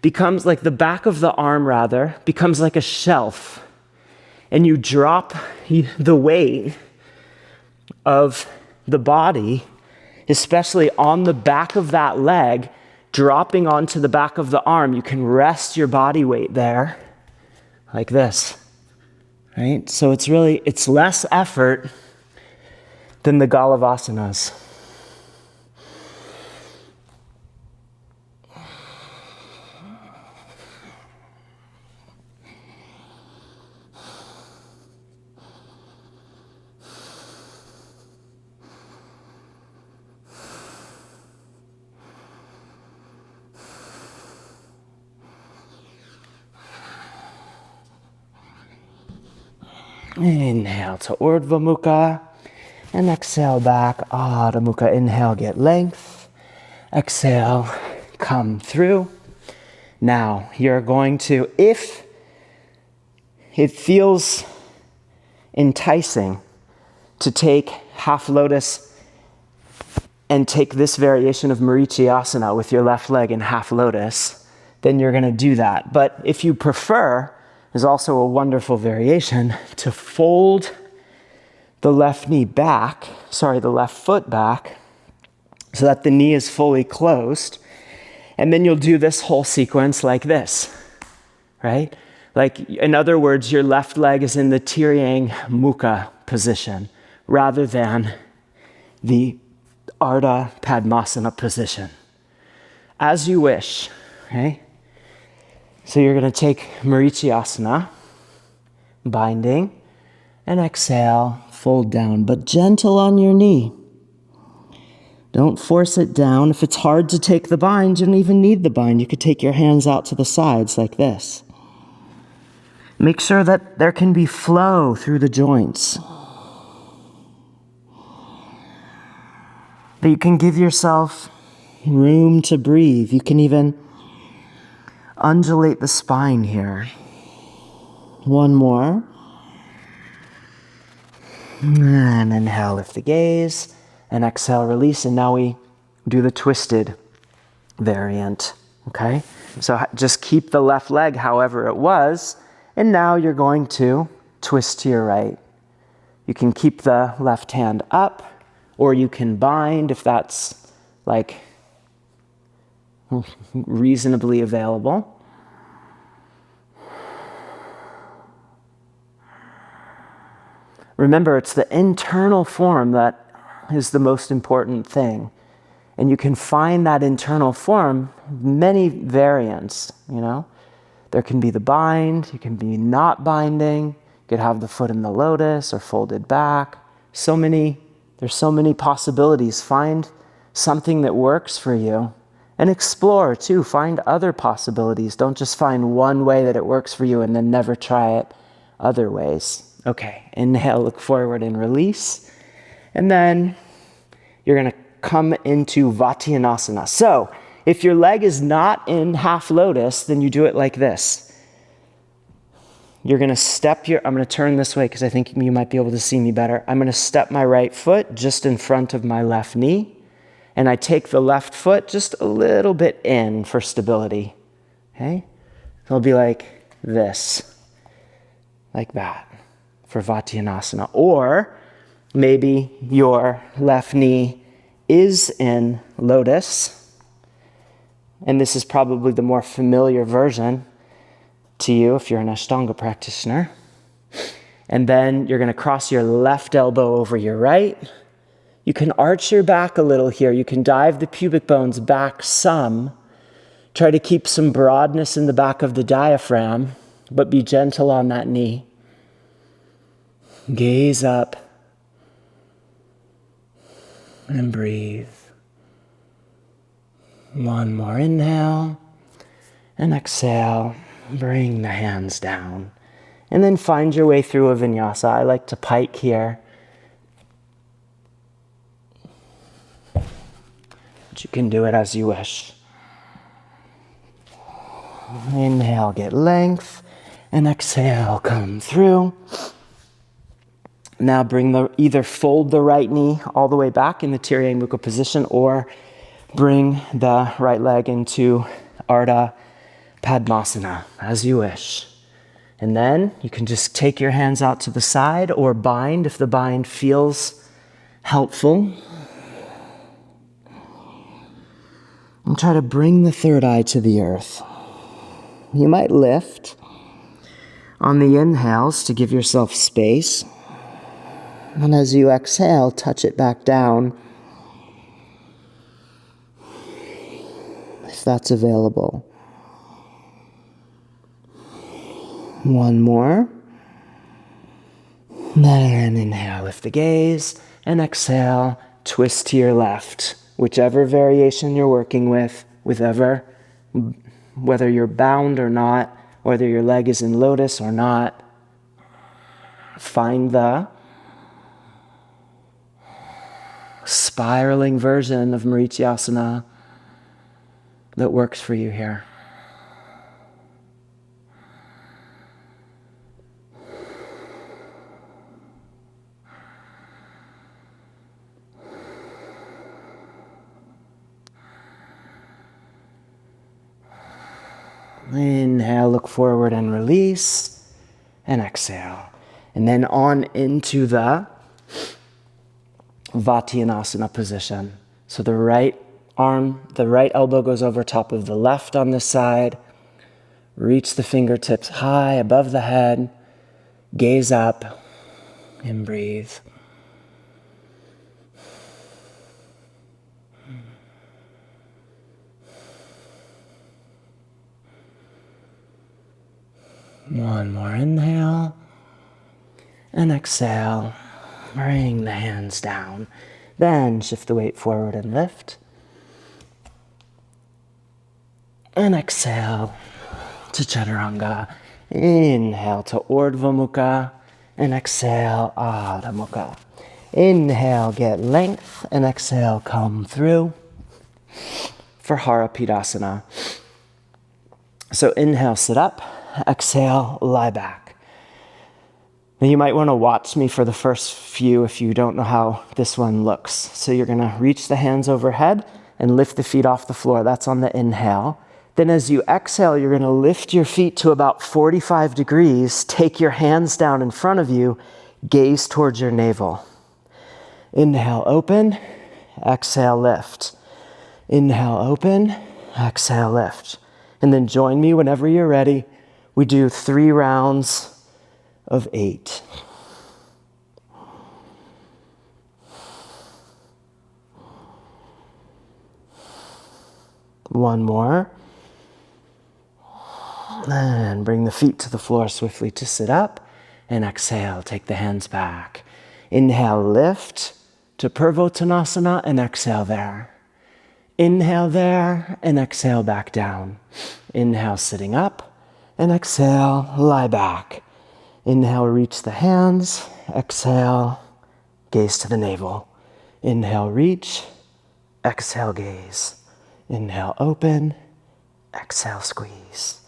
becomes like the back of the arm rather, becomes like a shelf. And you drop the weight of the body, especially on the back of that leg, dropping onto the back of the arm. You can rest your body weight there, like this, right? So it's less effort than the Galavasanas. Inhale to Urdhva Mukha and exhale back, Adho Mukha. Inhale, get length. Exhale, come through. Now you're going to, if it feels enticing to take half lotus and take this variation of Marichyasana with your left leg in half lotus, then you're going to do that. But if you prefer, there's also a wonderful variation to fold the left foot back so that the knee is fully closed. And then you'll do this whole sequence like this, right? Like, in other words, your left leg is in the Tiryang Mukha position rather than the Ardha Padmasana position. As you wish, okay? So you're going to take Marichyasana, binding, and exhale, fold down, but gentle on your knee. Don't force it down. If it's hard to take the bind, you don't even need the bind. You could take your hands out to the sides like this. Make sure that there can be flow through the joints. That you can give yourself room to breathe. You can even undulate the spine here. One more. And inhale, lift the gaze. And exhale, release. And now we do the twisted variant. Okay? So just keep the left leg however it was. And now you're going to twist to your right. You can keep the left hand up, or you can bind if that's like reasonably available. Remember, it's the internal form that is the most important thing. And you can find that internal form, many variants, There can be the bind, you can be not binding, you could have the foot in the lotus or folded back. There's so many possibilities. Find something that works for you and explore too. Find other possibilities. Don't just find one way that it works for you and then never try it other ways. Okay, inhale, look forward and release. And then you're gonna come into Vatyanasana. So if your leg is not in half lotus, then you do it like this. You're gonna I'm gonna turn this way because I think you might be able to see me better. I'm gonna step my right foot just in front of my left knee, and I take the left foot just a little bit in for stability, okay? It'll be like this, like that for Vatyanasana. Or maybe your left knee is in lotus, and this is probably the more familiar version to you if you're an Ashtanga practitioner. And then you're going to cross your left elbow over your right. You can arch your back a little here. You can dive the pubic bones back some. Try to keep some broadness in the back of the diaphragm, but be gentle on that knee. Gaze up and breathe. One more inhale and exhale. Bring the hands down. And then find your way through a vinyasa. I like to pike here. But you can do it as you wish. Inhale, get length. And exhale, come through. Now either fold the right knee all the way back in the Tirya Mukha position, or bring the right leg into Ardha Padmasana, as you wish. And then you can just take your hands out to the side or bind if the bind feels helpful. And try to bring the third eye to the earth. You might lift on the inhales to give yourself space. And as you exhale, touch it back down if that's available. One more. Then inhale, lift the gaze, and exhale, twist to your left. Whichever variation you're working with, whether you're bound or not, whether your leg is in lotus or not, find the spiraling version of Marityasana that works for you here. Inhale, look forward and release, and exhale. And then on into the Vatyanasana position. So the right elbow goes over top of the left on this side. Reach the fingertips high above the head. Gaze up and breathe. One more inhale and exhale. Bring the hands down. Then shift the weight forward and lift. And exhale to Chaturanga. Inhale to Urdhva Mukha. And exhale, Adho Mukha. Inhale, get length. And exhale, come through for Harapidasana. So inhale, sit up. Exhale, lie back. Now you might want to watch me for the first few if you don't know how this one looks. So you're going to reach the hands overhead and lift the feet off the floor. That's on the inhale. Then as you exhale, you're going to lift your feet to about 45 degrees. Take your hands down in front of you. Gaze towards your navel. Inhale, open. Exhale, lift. Inhale, open. Exhale, lift. And then join me whenever you're ready. We do 3 rounds of 8. One more. And bring the feet to the floor swiftly to sit up. And exhale, take the hands back. Inhale, lift to Purvottanasana and exhale there. Inhale there and exhale back down. Inhale, sitting up and exhale, lie back. Inhale, reach the hands. Exhale, gaze to the navel. Inhale, reach. Exhale, gaze. Inhale, open. Exhale, squeeze.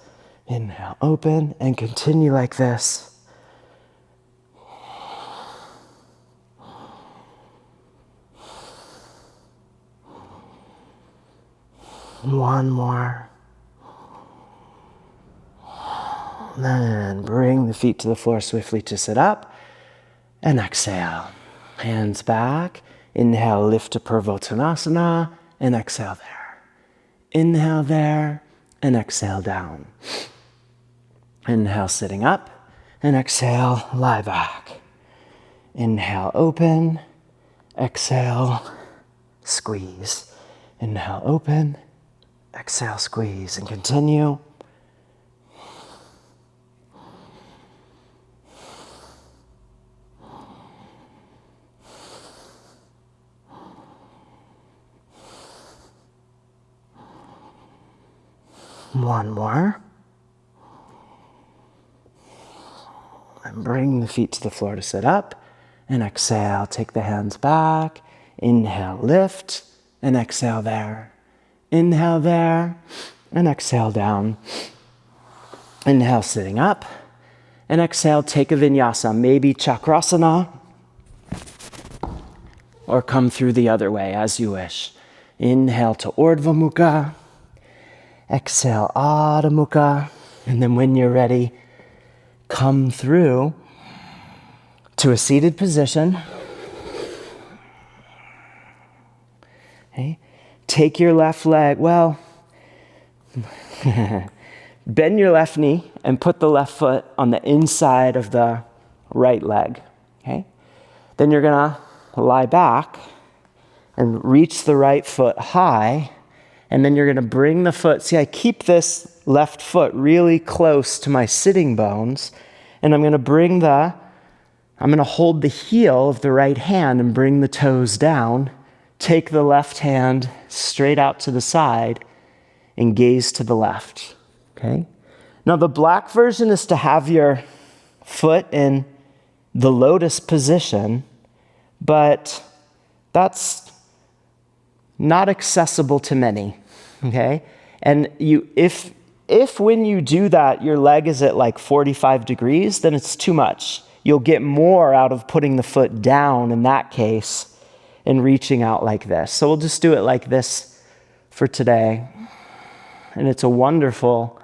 Inhale, open, and continue like this. One more. Then bring the feet to the floor swiftly to sit up. And exhale. Hands back. Inhale, lift to Purvottanasana. And exhale there. Inhale there. And exhale down. Inhale, sitting up. And exhale, lie back. Inhale, open. Exhale, squeeze. Inhale, open. Exhale, squeeze. And continue. One more. And bring the feet to the floor to sit up. And exhale, take the hands back. Inhale, lift. And exhale there. Inhale there. And exhale down. Inhale, sitting up. And exhale, take a vinyasa. Maybe chakrasana. Or come through the other way as you wish. Inhale to Urdhva Mukha. Exhale, Adho Mukha. And then when you're ready, come through to a seated position. Okay. Take your left leg, bend your left knee and put the left foot on the inside of the right leg. Okay. Then you're gonna lie back and reach the right foot high. And then you're going to bring the foot. See, I keep this left foot really close to my sitting bones. And I'm going to hold the heel of the right hand and bring the toes down. Take the left hand straight out to the side and gaze to the left. Okay? Now, the black version is to have your foot in the lotus position, but that's not accessible to many, okay? And if when you do that, your leg is at like 45 degrees, then it's too much. You'll get more out of putting the foot down in that case and reaching out like this. So we'll just do it like this for today. And it's a wonderful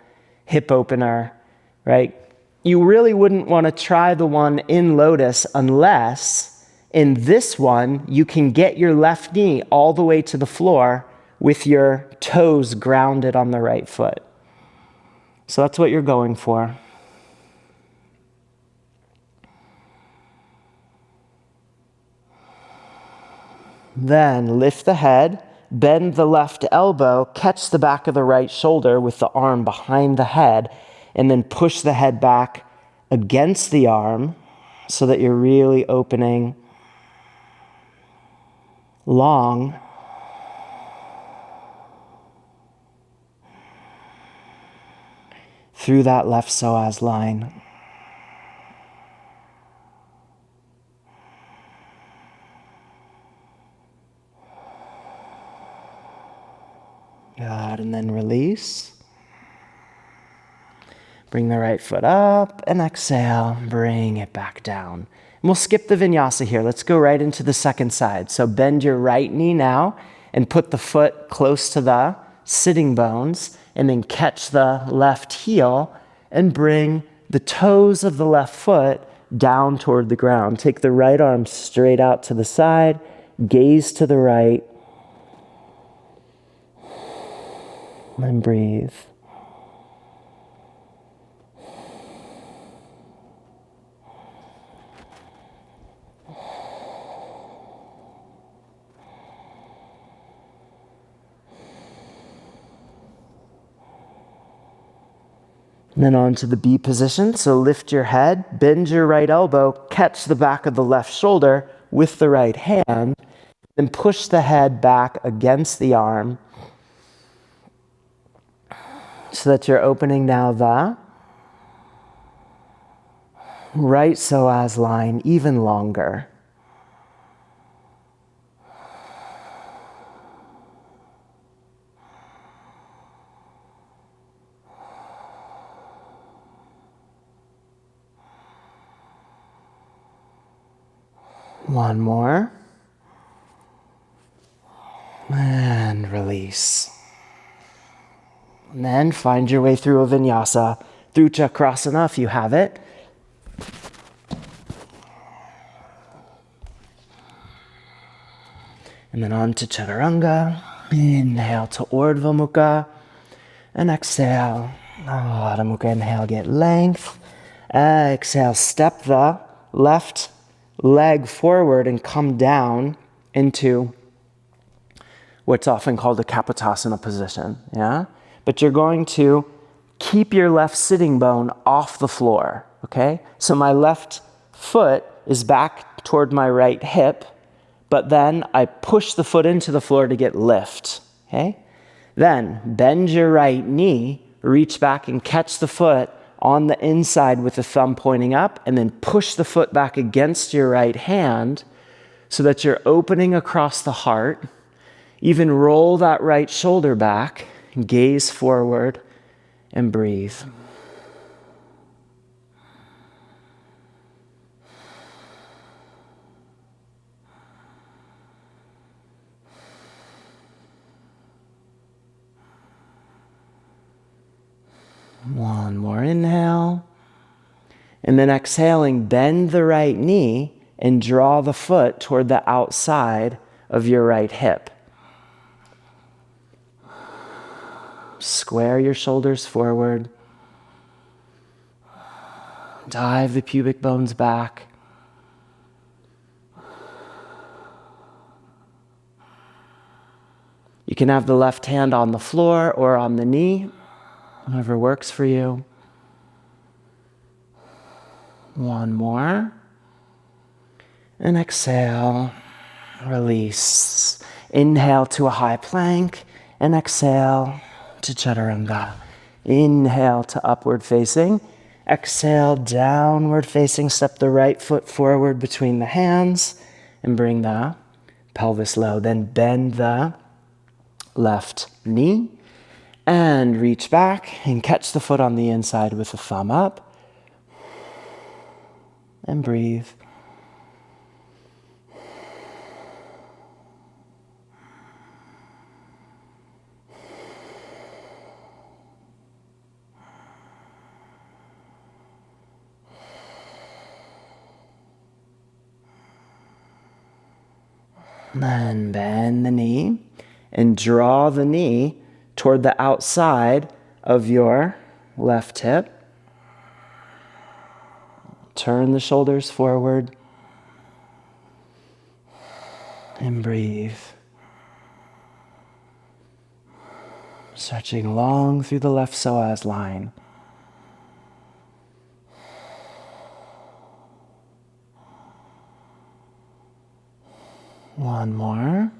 hip opener, right? You really wouldn't want to try the one in lotus unless in this one, you can get your left knee all the way to the floor with your toes grounded on the right foot. So that's what you're going for. Then lift the head, bend the left elbow, catch the back of the right shoulder with the arm behind the head, and then push the head back against the arm so that you're really opening long, through that left psoas line. Good, and then release. Bring the right foot up and exhale, bring it back down. And we'll skip the vinyasa here. Let's go right into the second side. So bend your right knee now and put the foot close to the sitting bones, and then catch the left heel and bring the toes of the left foot down toward the ground. Take the right arm straight out to the side, gaze to the right, and breathe. And then on to the B position. So lift your head, bend your right elbow, catch the back of the left shoulder with the right hand, then push the head back against the arm so that you're opening now the right psoas line even longer. One more. And release. And then find your way through a vinyasa, through chakrasana if you have it. And then on to chaturanga. Inhale to Urdhva Mukha. And exhale. Adho Mukha. Inhale, get length. Exhale, step the left leg forward and come down into what's often called a Kapotasana position. Yeah? But you're going to keep your left sitting bone off the floor. Okay? So my left foot is back toward my right hip, but then I push the foot into the floor to get lift. Okay? Then bend your right knee, reach back and catch the foot on the inside with the thumb pointing up, and then push the foot back against your right hand so that you're opening across the heart. Even roll that right shoulder back, gaze forward, and breathe. One more inhale. And then exhaling, bend the right knee and draw the foot toward the outside of your right hip. Square your shoulders forward. Dive the pubic bones back. You can have the left hand on the floor or on the knee, whatever works for you. One more. And exhale, release. Inhale to a high plank and exhale to chaturanga. Inhale to upward facing. Exhale, downward facing. Step the right foot forward between the hands and bring the pelvis low. Then bend the left knee and reach back and catch the foot on the inside with the thumb up. And breathe. Then bend the knee and draw the knee toward the outside of your left hip. Turn the shoulders forward and breathe. Stretching long through the left psoas line. One more.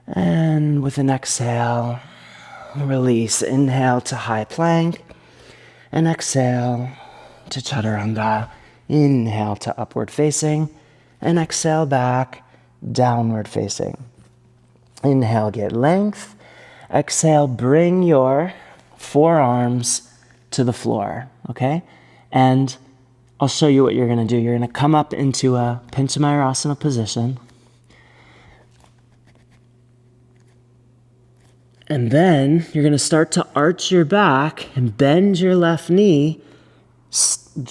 And with an exhale, release. Inhale to high plank. And exhale to chaturanga. Inhale to upward facing. And exhale back, downward facing. Inhale, get length. Exhale, bring your forearms to the floor, okay? And I'll show you what you're going to do. You're going to come up into a Panchamayurasana position. And then you're going to start to arch your back and bend your left knee.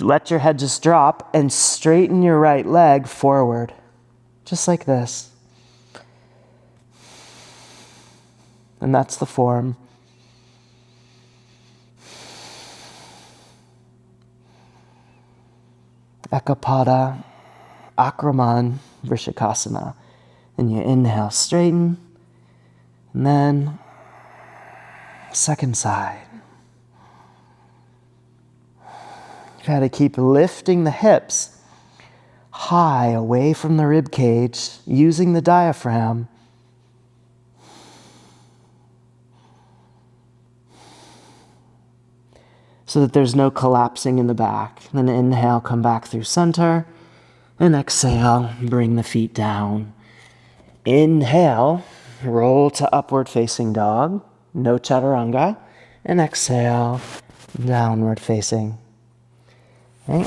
Let your head just drop and straighten your right leg forward. Just like this. And that's the form. Ekapada, Akraman, Vrishikasana. And you inhale, straighten. And then second side. Try to keep lifting the hips high away from the rib cage, using the diaphragm. So that there's no collapsing in the back. Then inhale, come back through center. And exhale, bring the feet down. Inhale, roll to upward facing dog. No chaturanga. And exhale, downward facing. Okay.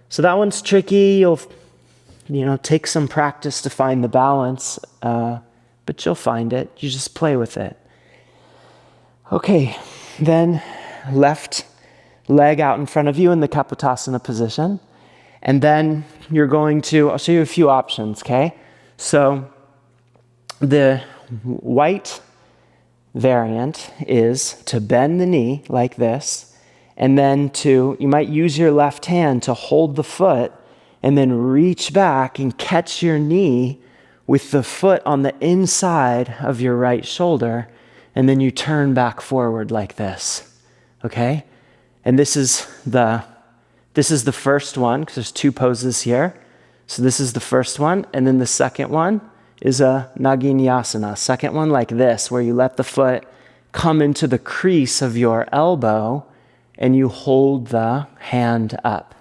So that one's tricky. You'll take some practice to find the balance, but you'll find it. You just play with it. Okay, then left leg out in front of you in the Kapotasana position. And then you're going to, I'll show you a few options, okay? So the white variant is to bend the knee like this, and then you might use your left hand to hold the foot and then reach back and catch your knee with the foot on the inside of your right shoulder, and then you turn back forward like this, okay? And this is the first one, because there's two poses here. So this is the first one, and then the second one is a Naginyasana. Second one like this, where you let the foot come into the crease of your elbow, and you hold the hand up,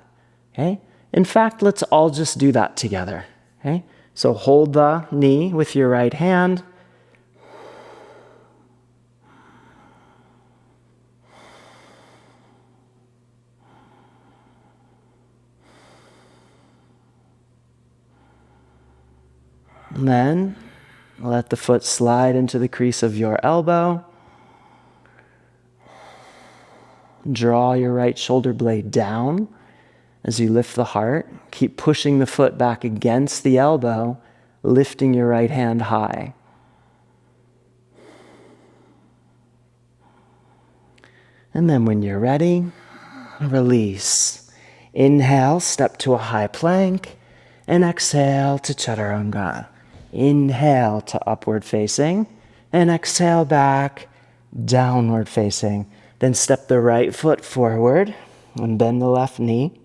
okay? In fact, let's all just do that together, okay? So hold the knee with your right hand. And then let the foot slide into the crease of your elbow. Draw your right shoulder blade down as you lift the heart. Keep pushing the foot back against the elbow, lifting your right hand high. And then when you're ready, release. Inhale, step to a high plank, and exhale to chaturanga. Inhale to upward facing, and exhale back, downward facing. Then step the right foot forward and bend the left knee.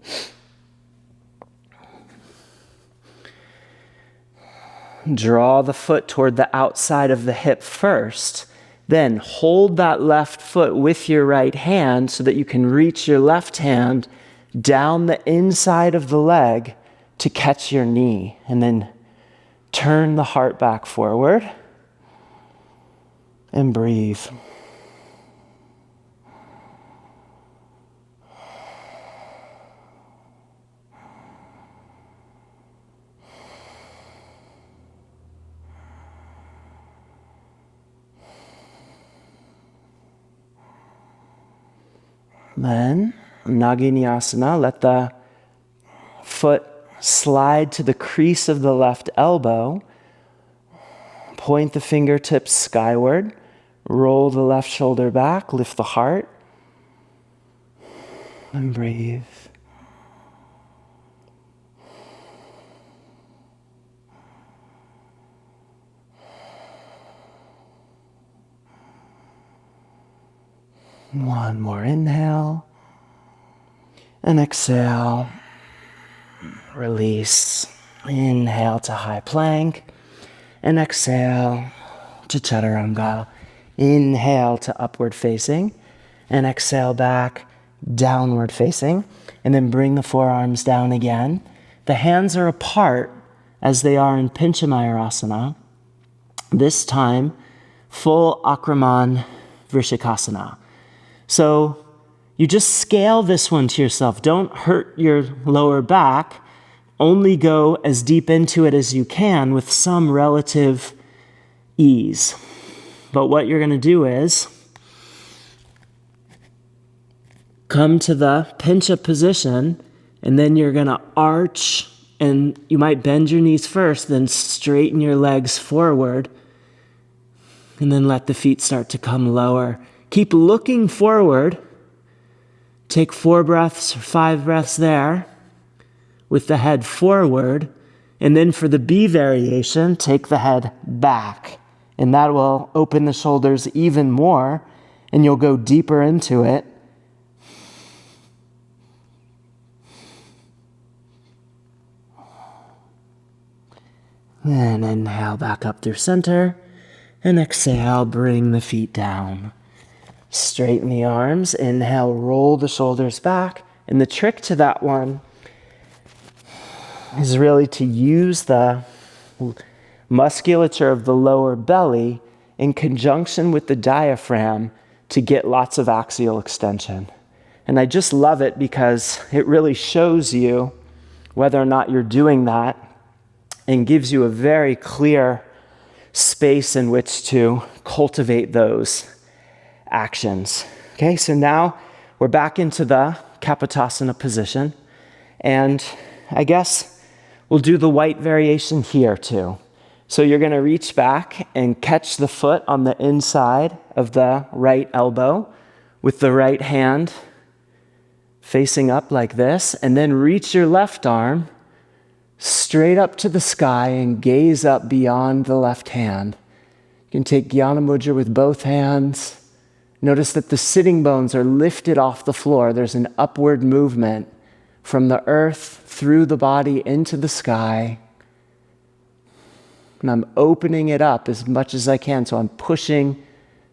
Draw the foot toward the outside of the hip first. Then hold that left foot with your right hand so that you can reach your left hand down the inside of the leg to catch your knee. And then turn the heart back forward and breathe. Then, Naginyasana, let the foot slide to the crease of the left elbow. Point the fingertips skyward. Roll the left shoulder back. Lift the heart. And breathe. One more inhale. And exhale. Release. Inhale to high plank. And exhale to chaturanga. Inhale to upward facing. And exhale back, downward facing. And then bring the forearms down again. The hands are apart as they are in Pincha Mayurasana. This time, full Akraman Vrishikasana. So you just scale this one to yourself. Don't hurt your lower back. Only go as deep into it as you can with some relative ease. But what you're going to do is come to the pincha position, and then you're going to arch, and you might bend your knees first, then straighten your legs forward, and then let the feet start to come lower. Keep looking forward. Take 4 breaths or 5 breaths there with the head forward. And then for the B variation, take the head back. And that will open the shoulders even more, and you'll go deeper into it. Then inhale back up through center. And exhale, bring the feet down. Straighten the arms. Inhale, roll the shoulders back. And the trick to that one is really to use the musculature of the lower belly in conjunction with the diaphragm to get lots of axial extension. And I just love it because it really shows you whether or not you're doing that and gives you a very clear space in which to cultivate those actions. Okay, so now we're back into the Kapotasana position, and I guess we'll do the white variation here too. So you're going to reach back and catch the foot on the inside of the right elbow with the right hand facing up like this, and then reach your left arm straight up to the sky and gaze up beyond the left hand. You can take Jnana Mudra with both hands. Notice that the sitting bones are lifted off the floor. There's an upward movement from the earth through the body into the sky. And I'm opening it up as much as I can. So I'm pushing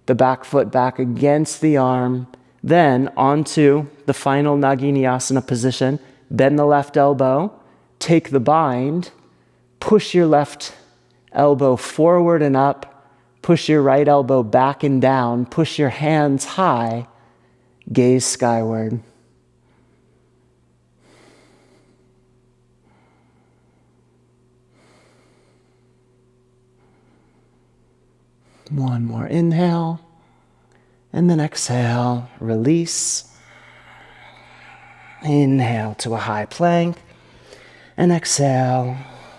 the back foot back against the arm, then onto the final Nagini Asana position. Bend the left elbow. Take the bind, push your left elbow forward and up, push your right elbow back and down, push your hands high, gaze skyward. One more inhale, and then exhale, release. Inhale to a high plank. And exhale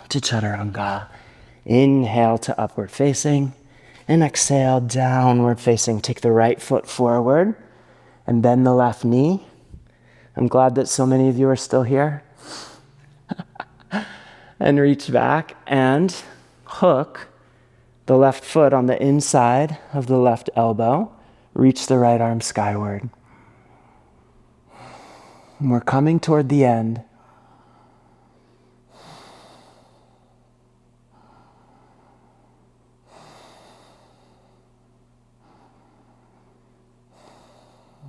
to chaturanga. Inhale to upward facing. And exhale, downward facing. Take the right foot forward and bend the left knee. I'm glad that so many of you are still here. And reach back and hook the left foot on the inside of the left elbow. Reach the right arm skyward. And we're coming toward the end.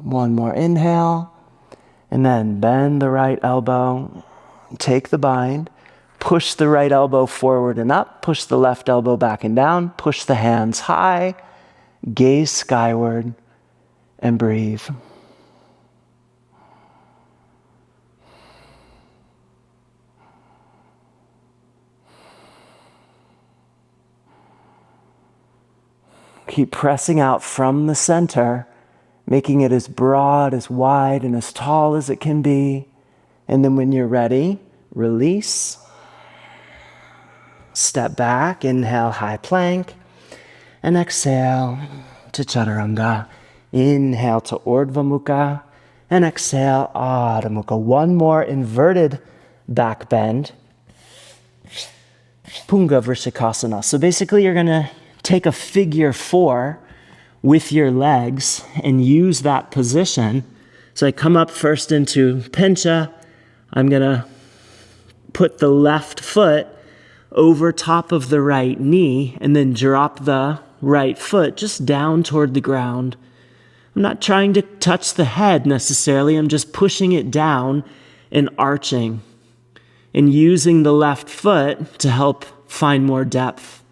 One more inhale, and then bend the right elbow, take the bind, push the right elbow forward and up, push the left elbow back and down, push the hands high, gaze skyward, and breathe. Keep pressing out from the center, making it as broad, as wide, and as tall as it can be. And then when you're ready, release. Step back, inhale, high plank. And exhale to chaturanga. Inhale to Urdhva Mukha. And exhale, Adho Mukha. One more inverted back bend. Punga Vrishikasana. So basically you're going to take a figure 4 with your legs and use that position. So I come up first into Pincha. I'm going to put the left foot over top of the right knee and then drop the right foot just down toward the ground. I'm not trying to touch the head necessarily. I'm just pushing it down and arching and using the left foot to help find more depth.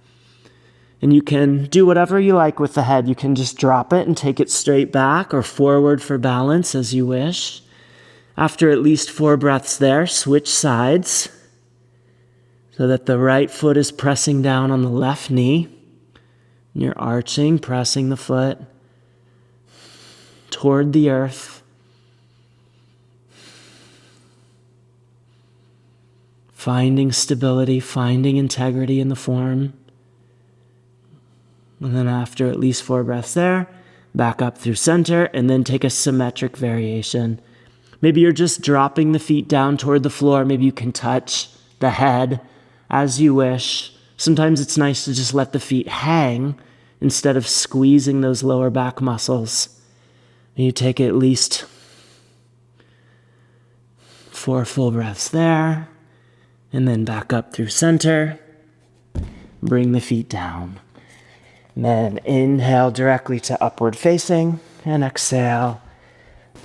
And you can do whatever you like with the head. You can just drop it and take it straight back or forward for balance as you wish. After at least 4 breaths there, switch sides so that the right foot is pressing down on the left knee. And you're arching, pressing the foot toward the earth. Finding stability, finding integrity in the form. And then after at least 4 breaths there, back up through center and then take a symmetric variation. Maybe you're just dropping the feet down toward the floor. Maybe you can touch the head as you wish. Sometimes it's nice to just let the feet hang instead of squeezing those lower back muscles. And you take at least 4 full breaths there. And then back up through center. Bring the feet down. And then inhale directly to upward facing. And exhale,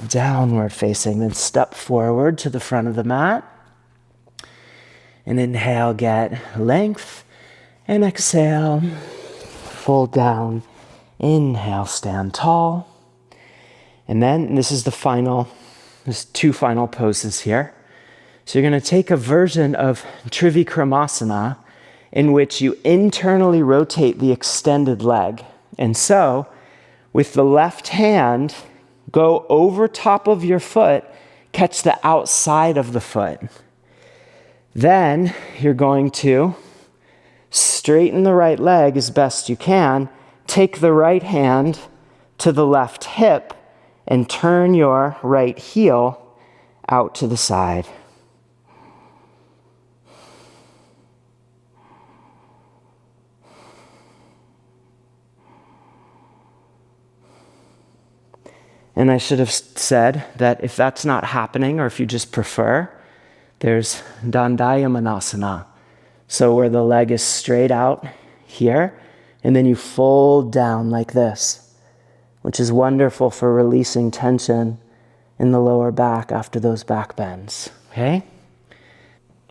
downward facing. Then step forward to the front of the mat. And inhale, get length. And exhale, fold down. Inhale, stand tall. And then, this is there's 2 final poses here. So you're going to take a version of Trivikramasana in which you internally rotate the extended leg. And so, with the left hand, go over top of your foot, catch the outside of the foot. Then you're going to straighten the right leg as best you can, take the right hand to the left hip, and turn your right heel out to the side. And I should have said that if that's not happening, or if you just prefer, there's Dandayamanasana. So where the leg is straight out here, and then you fold down like this, which is wonderful for releasing tension in the lower back after those back bends. Okay?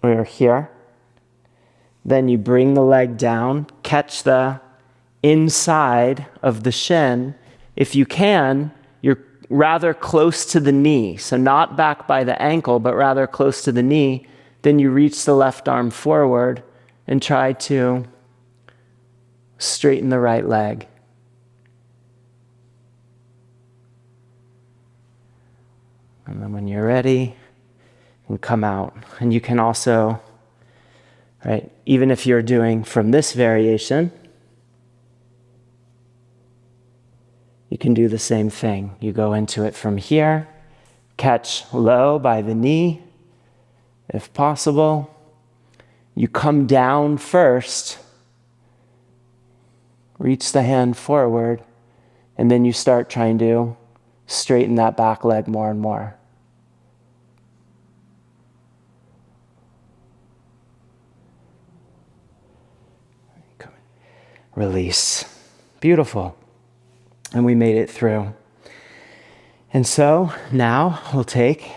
We're here. Then you bring the leg down, catch the inside of the shin. If you can, you're rather close to the knee, so not back by the ankle, but rather close to the knee. Then you reach the left arm forward and try to straighten the right leg. And then when you're ready, you can come out. And you can also, right, even if you're doing from this variation, you can do the same thing. You go into it from here, catch low by the knee, if possible. You come down first, reach the hand forward, and then you start trying to straighten that back leg more and more. Release. Beautiful. And we made it through. And so now we'll take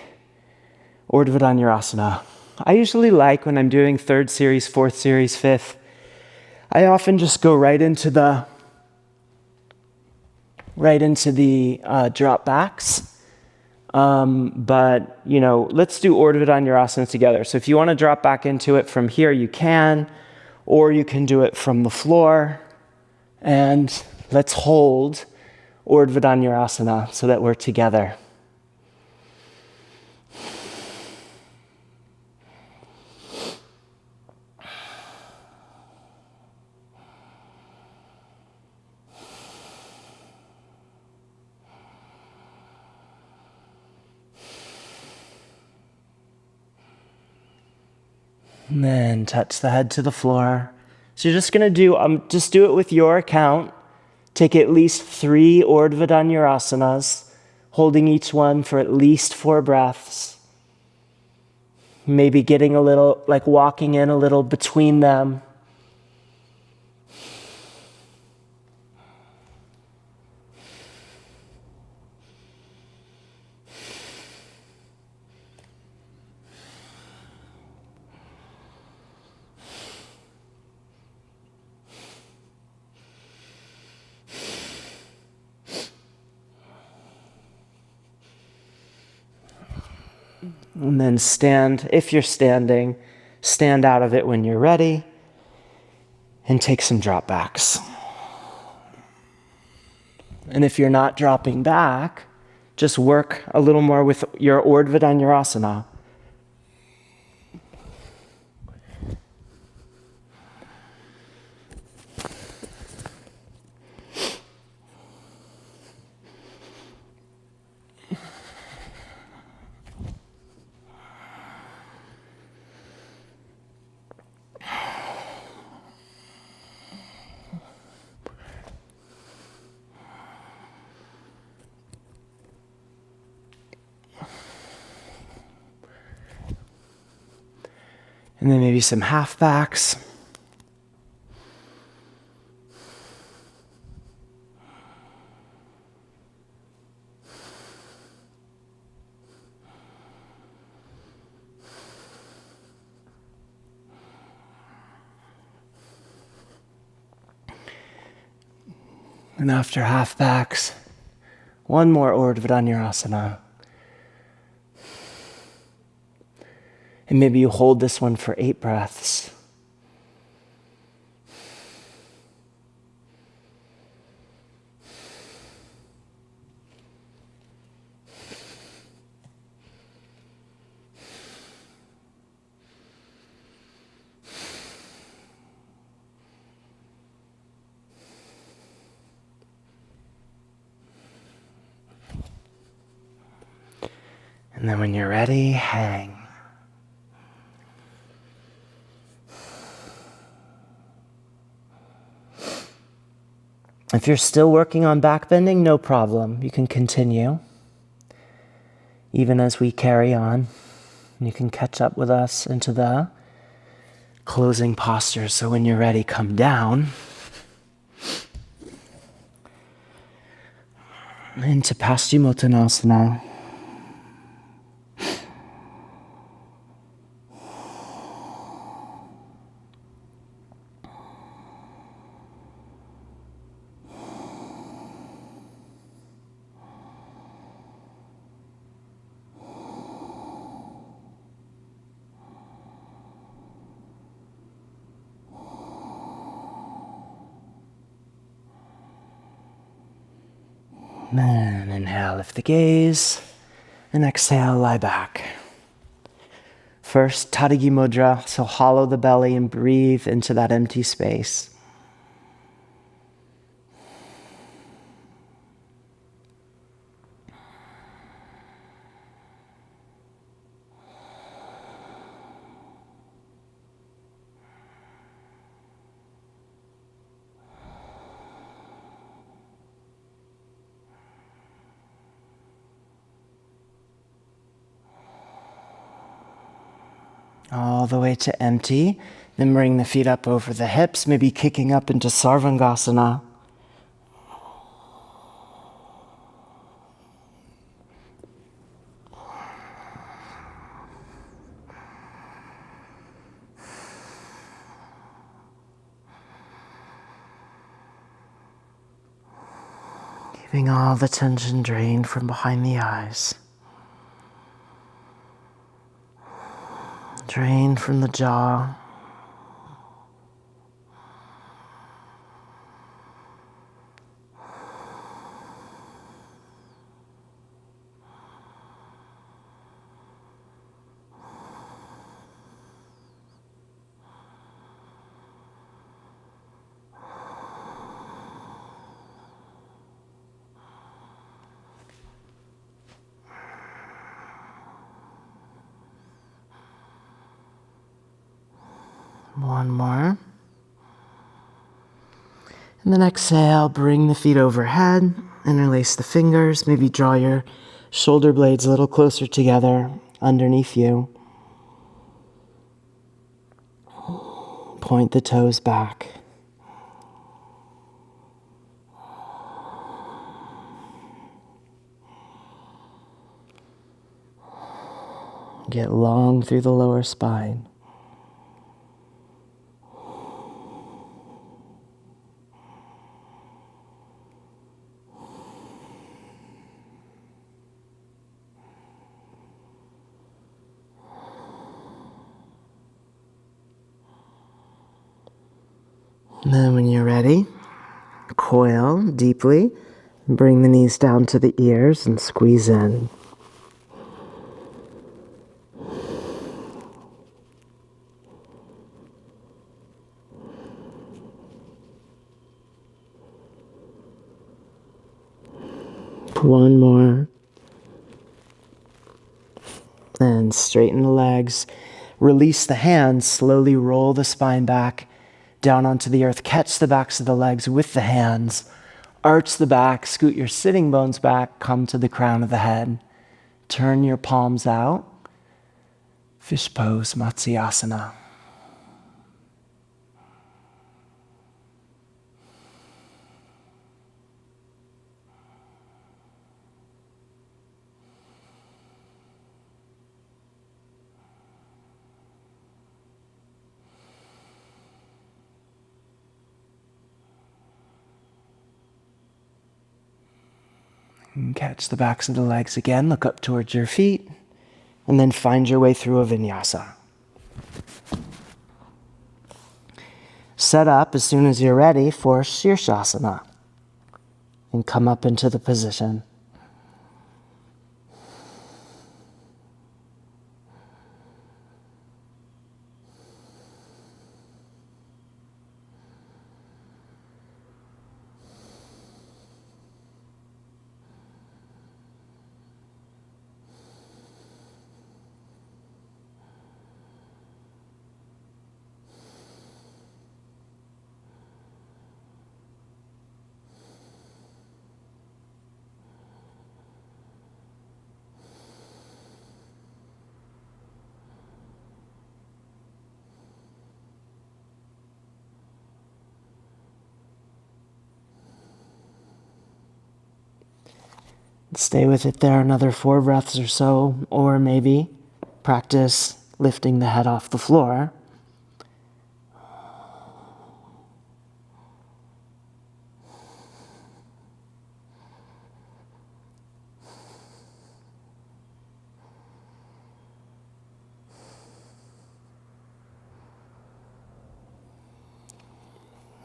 Urdhva Dhanurasana. I usually like when I'm doing 3rd series, 4th series, 5th, I often just go right into the drop backs. But, let's do Urdhva Dhanurasana together. So if you want to drop back into it from here, you can, or you can do it from the floor. And let's hold Urdhva Dhanurasana so that we're together. And then touch the head to the floor. So you're just going to just do it with your count. Take at least 3 Urdhva Dhanurasanas, holding each one for at least 4 breaths. Maybe getting a little, like walking in a little between them. And then stand, if you're standing, stand out of it when you're ready and take some drop backs. And if you're not dropping back, just work a little more with your Urdhva Dhanurasana. And then maybe some half backs. And after half backs, one more Urdhva Dhanurasana. And maybe you hold this one for 8 breaths. And then when you're ready, hang. If you're still working on back bending, no problem. You can continue. Even as we carry on, you can catch up with us into the closing posture. So when you're ready, come down into Paschimottanasana. Then inhale, lift the gaze, and exhale, lie back. First, Tadagi Mudra, so hollow the belly and breathe into that empty space. All the way to empty. Then bring the feet up over the hips, maybe kicking up into Sarvangasana. Keeping all the tension drained from behind the eyes. Drained from the jaw. One more. And then exhale, bring the feet overhead, interlace the fingers, maybe draw your shoulder blades a little closer together underneath you. Point the toes back. Get long through the lower spine. And then when you're ready, coil deeply, bring the knees down to the ears and squeeze in. One more. And straighten the legs. Release the hands, slowly roll the spine back down onto the earth. Catch the backs of the legs with the hands. Arch the back, scoot your sitting bones back, come to the crown of the head. Turn your palms out. Fish pose, Matsyasana. And catch the backs of the legs again. Look up towards your feet. And then find your way through a vinyasa. Set up as soon as you're ready for Shirshasana. And come up into the position. Stay with it there another 4 breaths or so, or maybe practice lifting the head off the floor.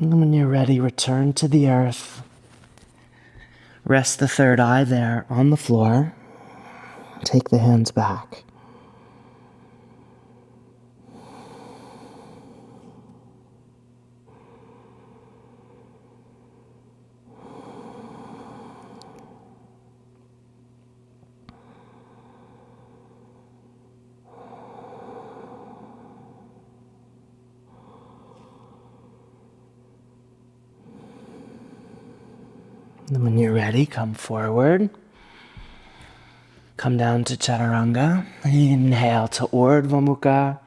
And when you're ready, return to the earth. Rest the third eye there on the floor. Take the hands back. And when you're ready, come forward. Come down to Chaturanga. Inhale to Urdhva Mukha.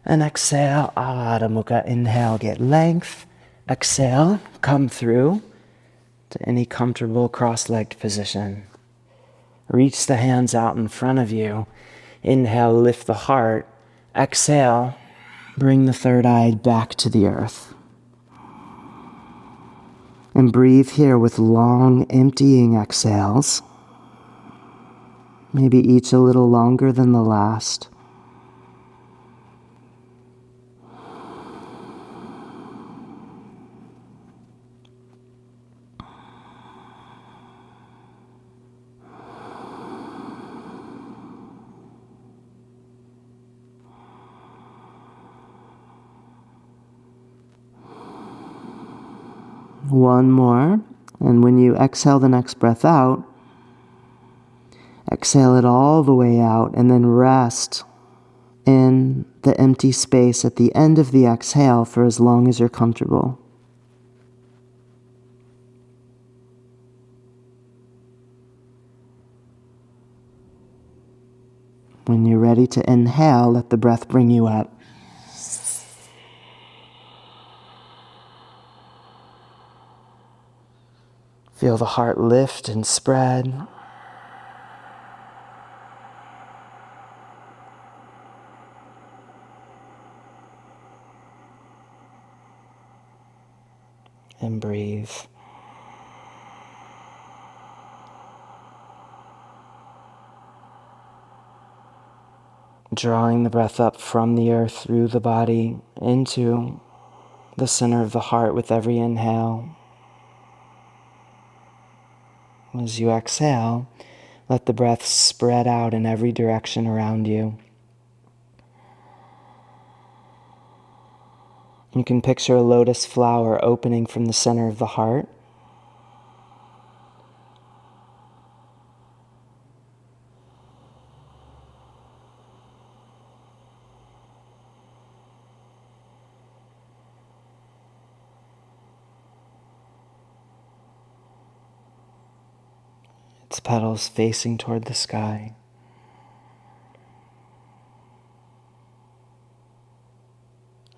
And exhale, Adho Mukha. Inhale, get length. Exhale, come through to any comfortable cross-legged position. Reach the hands out in front of you. Inhale, lift the heart. Exhale, bring the third eye back to the earth. And breathe here with long, emptying exhales. Maybe each a little longer than the last. One more, and when you exhale the next breath out, exhale it all the way out and then rest in the empty space at the end of the exhale for as long as you're comfortable. When you're ready to inhale, let the breath bring you up. Feel the heart lift and spread. And breathe. Drawing the breath up from the earth through the body into the center of the heart with every inhale. As you exhale, let the breath spread out in every direction around you. You can picture a lotus flower opening from the center of the heart. Its petals facing toward the sky.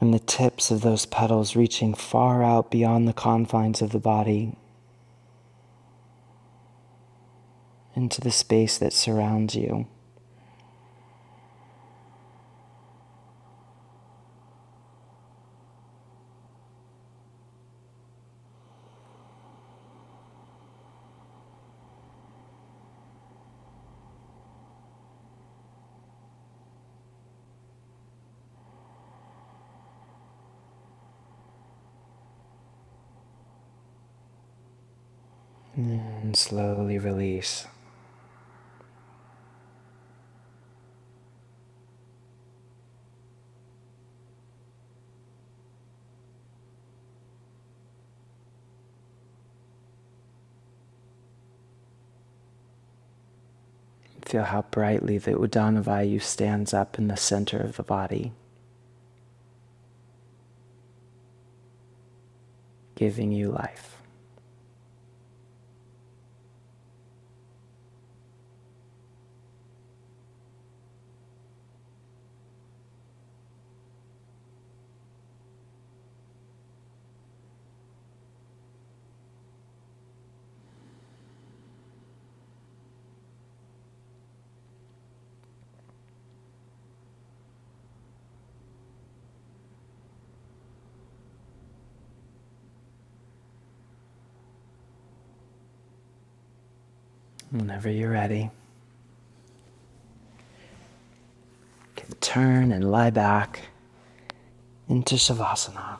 And the tips of those petals reaching far out beyond the confines of the body into the space that surrounds you. And slowly release. Feel how brightly the Udana Vayu stands up in the center of the body, giving you life. Whenever you're ready, you can turn and lie back into Shavasana.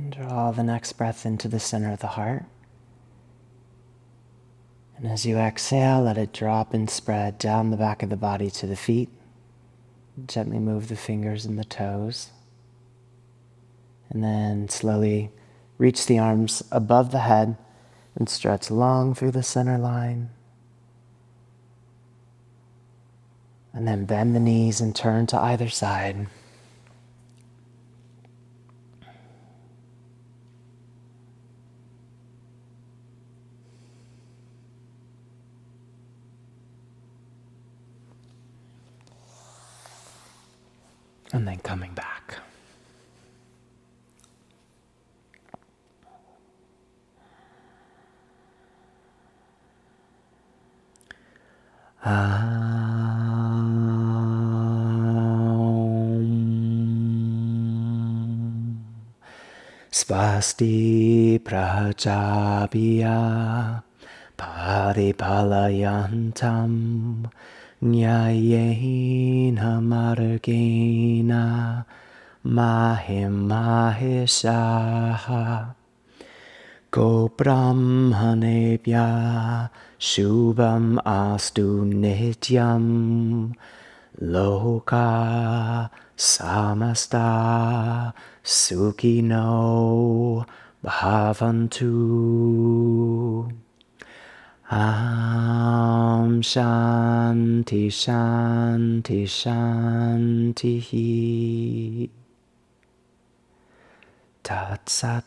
Draw the next breath into the center of the heart. And as you exhale, let it drop and spread down the back of the body to the feet. Gently move the fingers and the toes. And then slowly reach the arms above the head and stretch long through the center line. And then bend the knees and turn to either side. And then coming back. Svasti prajabhya paripalayantam nyayena margena maheshaha Go brahmanebhya shubham astu nityam loka samasta sukhino bhavantu. Shanti shanti shanti. Tat sat.